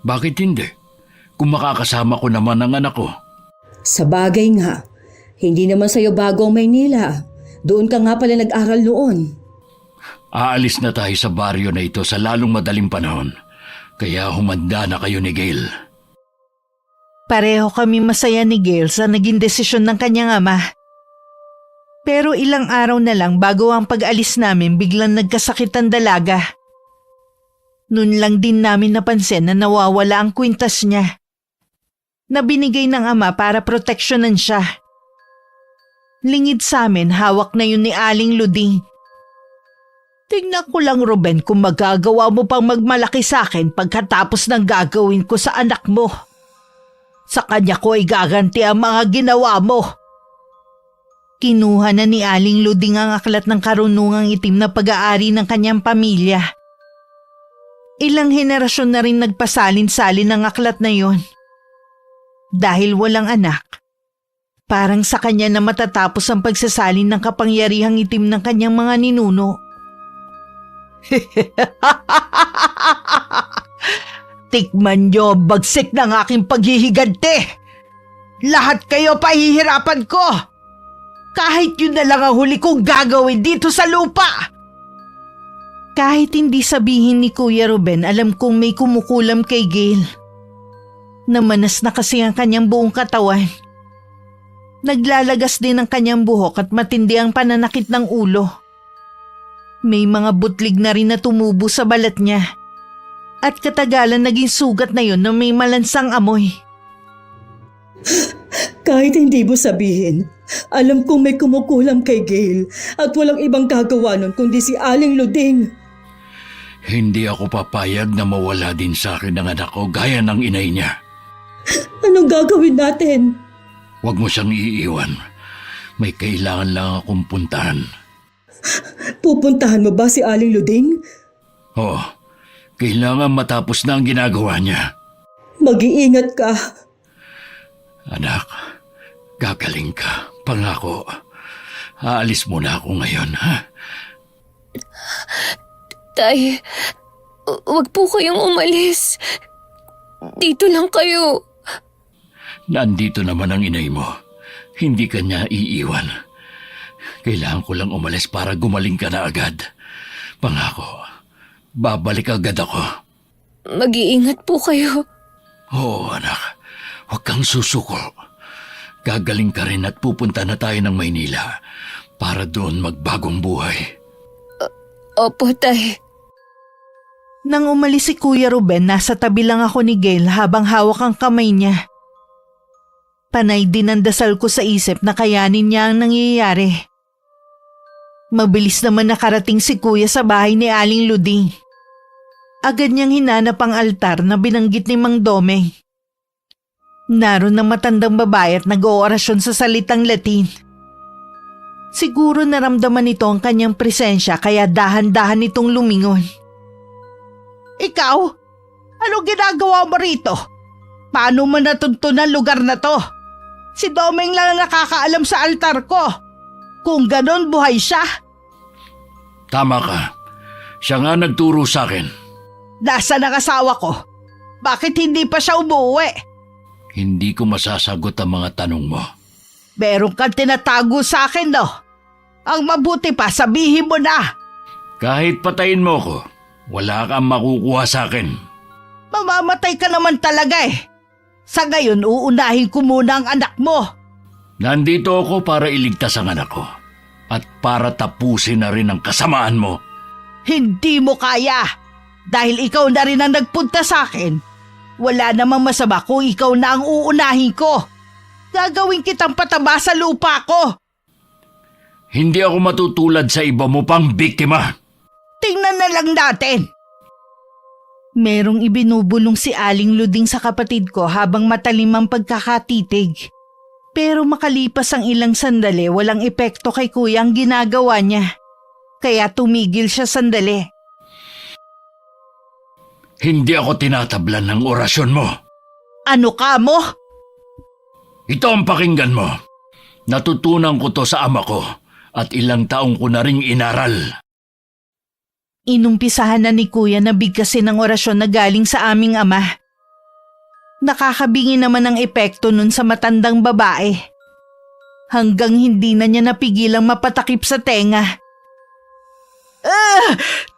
Bakit hindi? Kung makakasama ko naman ang anak ko. Sa bagay nga, hindi naman sa'yo bago ang Maynila. Doon ka nga pala nag-aral noon. Aalis na tayo sa baryo na ito sa lalong madaling panahon. Kaya humanda na kayo ni Gail. Pareho kami masaya ni Gail sa naging desisyon ng kanyang ama. Pero ilang araw na lang bago ang pag-alis namin biglang nagkasakit ang dalaga. Noon lang din namin napansin na nawawala ang kwintas niya. Na binigay ng ama para proteksyonan siya. Lingid sa amin, hawak na yun ni Aling Luding. Tingnan ko lang, Ruben, kung magagawa mo pang magmalaki sa akin pagkatapos ng gagawin ko sa anak mo. Sa kanya ko ay gaganti ang mga ginawa mo. Kinuha na ni Aling Luding ang aklat ng karunungang itim na pag-aari ng kanyang pamilya. Ilang henerasyon na rin nagpasalin-salin ng aklat na yon. Dahil walang anak, parang sa kanya na matatapos ang pagsasalin ng kapangyarihang itim ng kanyang mga ninuno. Tikman nyo ang bagsik ng aking paghihigante. Lahat kayo pahihirapan ko. Kahit yun na lang ang huli kong gagawin dito sa lupa. Kahit hindi sabihin ni Kuya Ruben, alam kong may kumukulam kay Gail. Namanas na kasi ang kanyang buong katawan. Naglalagas din ang kanyang buhok at matindi ang pananakit ng ulo. May mga butlig na rin na tumubo sa balat niya. At katagalan naging sugat na yun na may malansang amoy. Kahit hindi mo sabihin, alam kong may kumukulam kay Gail at walang ibang gagawa nun kundi si Aling Luding. Hindi ako papayag na mawala din sa akin ang anak ko gaya ng inay niya. Anong gagawin natin? Huwag mo siyang iiwan. May kailangan lang akong puntahan. Pupuntahan mo ba si Aling Luding? Oo, kailangan matapos na ang ginagawa niya. Mag-iingat ka. Anak, gagaling ka. Pangako. Aalis muna ako ngayon, ha? Tay, wag po kayong umalis. Dito lang kayo. Nandito naman ang inay mo. Hindi ka niya iiwan. Kailangan ko lang umalis para gumaling ka na agad. Pangako, babalik agad ako. Mag-iingat po kayo. Oo, anak. Huwag kang susuko. Gagaling ka rin at pupunta na tayo ng Maynila para doon magbagong buhay. Opo, tay. Nang umalis si Kuya Ruben, nasa tabi lang ako ni Gail habang hawak ang kamay niya. Panay din ang dasal ko sa isip na kayanin niya ang nangyayari. Mabilis naman nakarating si Kuya sa bahay ni Aling Luding. Agad niyang hinanap ang altar na binanggit ni Mang Domeng. Naroon ang matandang babae at nag-oorasyon sa salitang Latin. Siguro naramdaman nito ang kanyang presensya kaya dahan-dahan nitong lumingon. Ikaw? Ano ginagawa mo rito? Paano mo natuntunan lugar na to? Si Domeng lang ang nakakaalam sa altar ko. Kung ganon, buhay siya. Tama ka. Siya nga nagturo sa akin. Nasaan ang asawa ko? Bakit hindi pa siya umuwi? Hindi ko masasagot ang mga tanong mo. Meron kang tinatago sa akin, no? Ang mabuti pa, sabihin mo na. Kahit patayin mo ko, wala kang makukuha sa akin. Mamamatay ka naman talaga eh. Sa ngayon, uunahin ko muna ang anak mo. Nandito ako para iligtas ang anak ko. At para tapusin na rin ang kasamaan mo. Hindi mo kaya. Dahil ikaw na rin ang nagpunta sa akin. Wala namang masama kung ikaw na ang uunahin ko. Gagawin kitang pataba sa lupa ko. Hindi ako matutulad sa iba mo pang biktima. Tingnan na lang natin. Merong ibinubulong si Aling Luding sa kapatid ko habang matalim ang pagkakatitig. Pero makalipas ang ilang sandali, walang epekto kay kuya ang ginagawa niya. Kaya tumigil siya sandali. Hindi ako tinatablan ng orasyon mo. Ano ka mo? Ito ang pakinggan mo. Natutunan ko to sa ama ko at ilang taong ko na ring inaral. Inumpisahan na ni kuya na bigkasin ang orasyon na galing sa aming ama. Nakakabingi naman ang epekto nun sa matandang babae. Hanggang hindi na niya napigilang mapatakip sa tenga.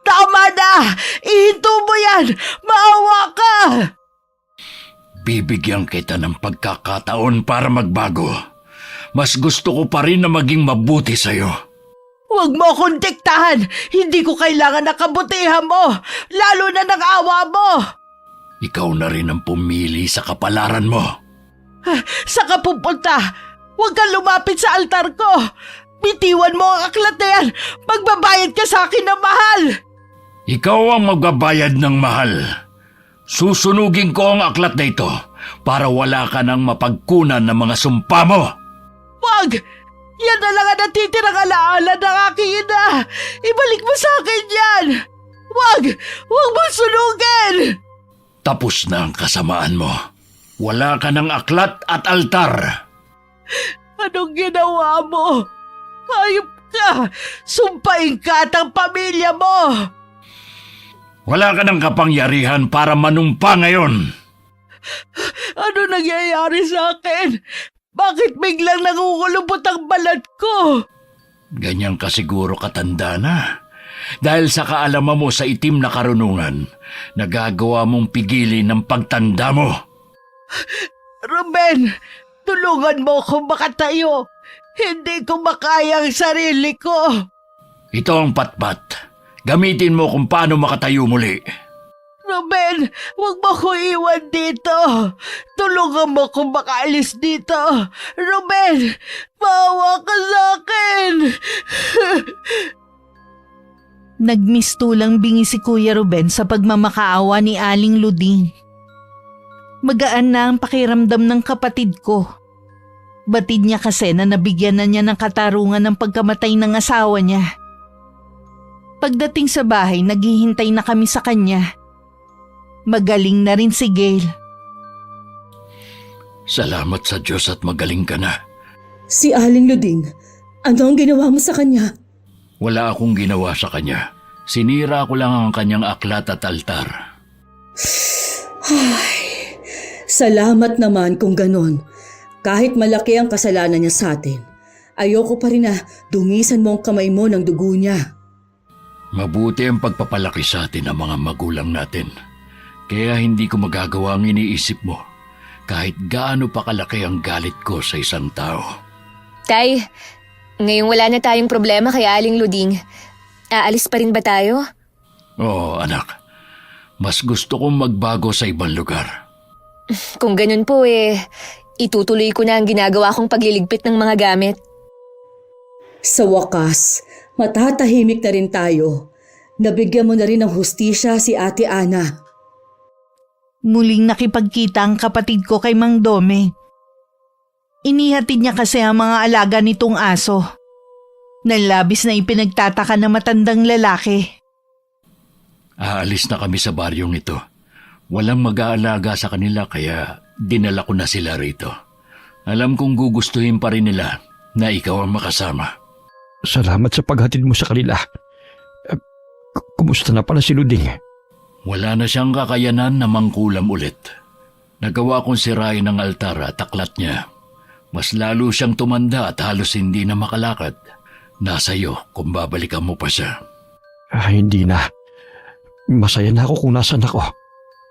Tama na! Ihinto mo yan! Maawa ka! Bibigyan kita ng pagkakataon para magbago. Mas gusto ko pa rin na maging mabuti sa'yo. Huwag mo akong diktahan! Hindi ko kailangan ng kabutihan mo! Lalo na ng awa mo! Ikaw na rin ang pumili sa kapalaran mo. Saan ka pupunta? Huwag kang lumapit sa altar ko! Bitiwan mo ang aklat na yan! Magbabayad ka sa akin ng mahal! Ikaw ang magbabayad ng mahal. Susunugin ko ang aklat na ito para wala ka nang mapagkunan ng mga sumpa mo. Wag! Yan na lang ang natitirang alaala ng aking ina! Ibalik mo sa akin yan! Wag! Wag mo sunugin! Tapos na ang kasamaan mo. Wala ka ng aklat at altar. Anong ginawa mo? Hayop ka! Sumpain ka at ang pamilya mo! Wala ka ng kapangyarihan para manumpa ngayon. Ano nangyayari sa akin? Bakit biglang nangungulupot ang balat ko? Ganyan ka siguro katanda na. Dahil sa kaalaman mo sa itim na karunungan, nagagawa mong pigilin ng pagtanda mo. Ruben, tulungan mo akong makatayo. Hindi ko makaya ang sarili ko. Ito ang patpat. Gamitin mo kung paano makatayo muli. Ruben, huwag mo ko iwan dito. Tulungan mo kung makaalis dito. Ruben, maawa ka sa akin. Nagmistulang bingi si Kuya Ruben sa pagmamakaawa ni Aling Luding. Magaan na ang pakiramdam ng kapatid ko. Batid niya kasi na nabigyan na niya ng katarungan ng pagkamatay ng asawa niya. Pagdating sa bahay, naghihintay na kami sa kanya. Magaling na rin si Gail. Salamat sa Diyos at magaling ka na. Si Aling Luding, ano ang ginawa mo sa kanya? Wala akong ginawa sa kanya. Sinira ko lang ang kanyang aklat at altar. Ay, salamat naman kung ganon. Kahit malaki ang kasalanan niya sa atin, ayoko pa rin na dumisan mo ang kamay mo ng dugo niya. Mabuti ang pagpapalaki sa atin ng mga magulang natin. Kaya hindi ko magagawa ang iniisip mo. Kahit gaano pa kalaki ang galit ko sa isang tao. Tay, ngayong wala na tayong problema kay Aling Luding, aalis pa rin ba tayo? Oo, anak. Mas gusto kong magbago sa ibang lugar. Kung ganun po itutuloy ko na ang ginagawa kong pagliligpit ng mga gamit. Sa wakas, matatahimik na rin tayo. Nabigyan mo na rin ng hustisya si Ate Ana. Muling nakipagkita ang kapatid ko kay Mang Dome. Inihatid niya kasi ang mga alaga nitong aso. Nalabis na ipinagtataka ng matandang lalaki. Aalis na kami sa baryong ito. Walang mag-aalaga sa kanila kaya dinala ko na sila rito. Alam kong gugustuhin pa rin nila na ikaw ang makasama. Salamat sa paghatid mo sa kanila. Kumusta na pala si Luding? Wala na siyang kakayanan na mangkulam ulit. Nagawa kong sirain ang altar at aklat niya. Mas lalo siyang tumanda at halos hindi na makalakad. Nasa iyo kung babalikan mo pa siya. Hindi na. Masaya na ako kung nasan ako.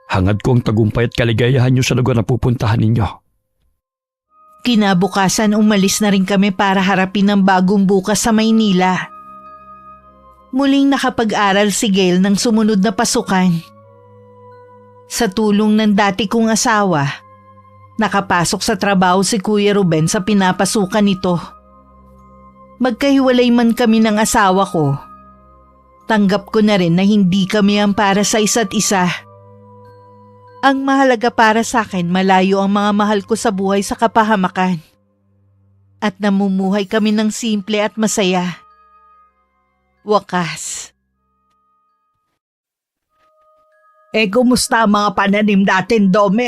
Hangad ko ang tagumpay at kaligayahan niyo sa lugar na pupuntahan ninyo. Kinabukasan umalis na rin kami para harapin ang bagong bukas sa Maynila. Muling nakapag-aral si Gail ng sumunod na pasukan. Sa tulong ng dati kong asawa, nakapasok sa trabaho si Kuya Ruben sa pinapasukan nito. Magkahiwalay man kami ng asawa ko, tanggap ko na rin na hindi kami ang para sa isa't isa. Ang mahalaga para sa akin, malayo ang mga mahal ko sa buhay sa kapahamakan. At namumuhay kami ng simple at masaya. Wakas. Kumusta ang mga pananim natin, Dome?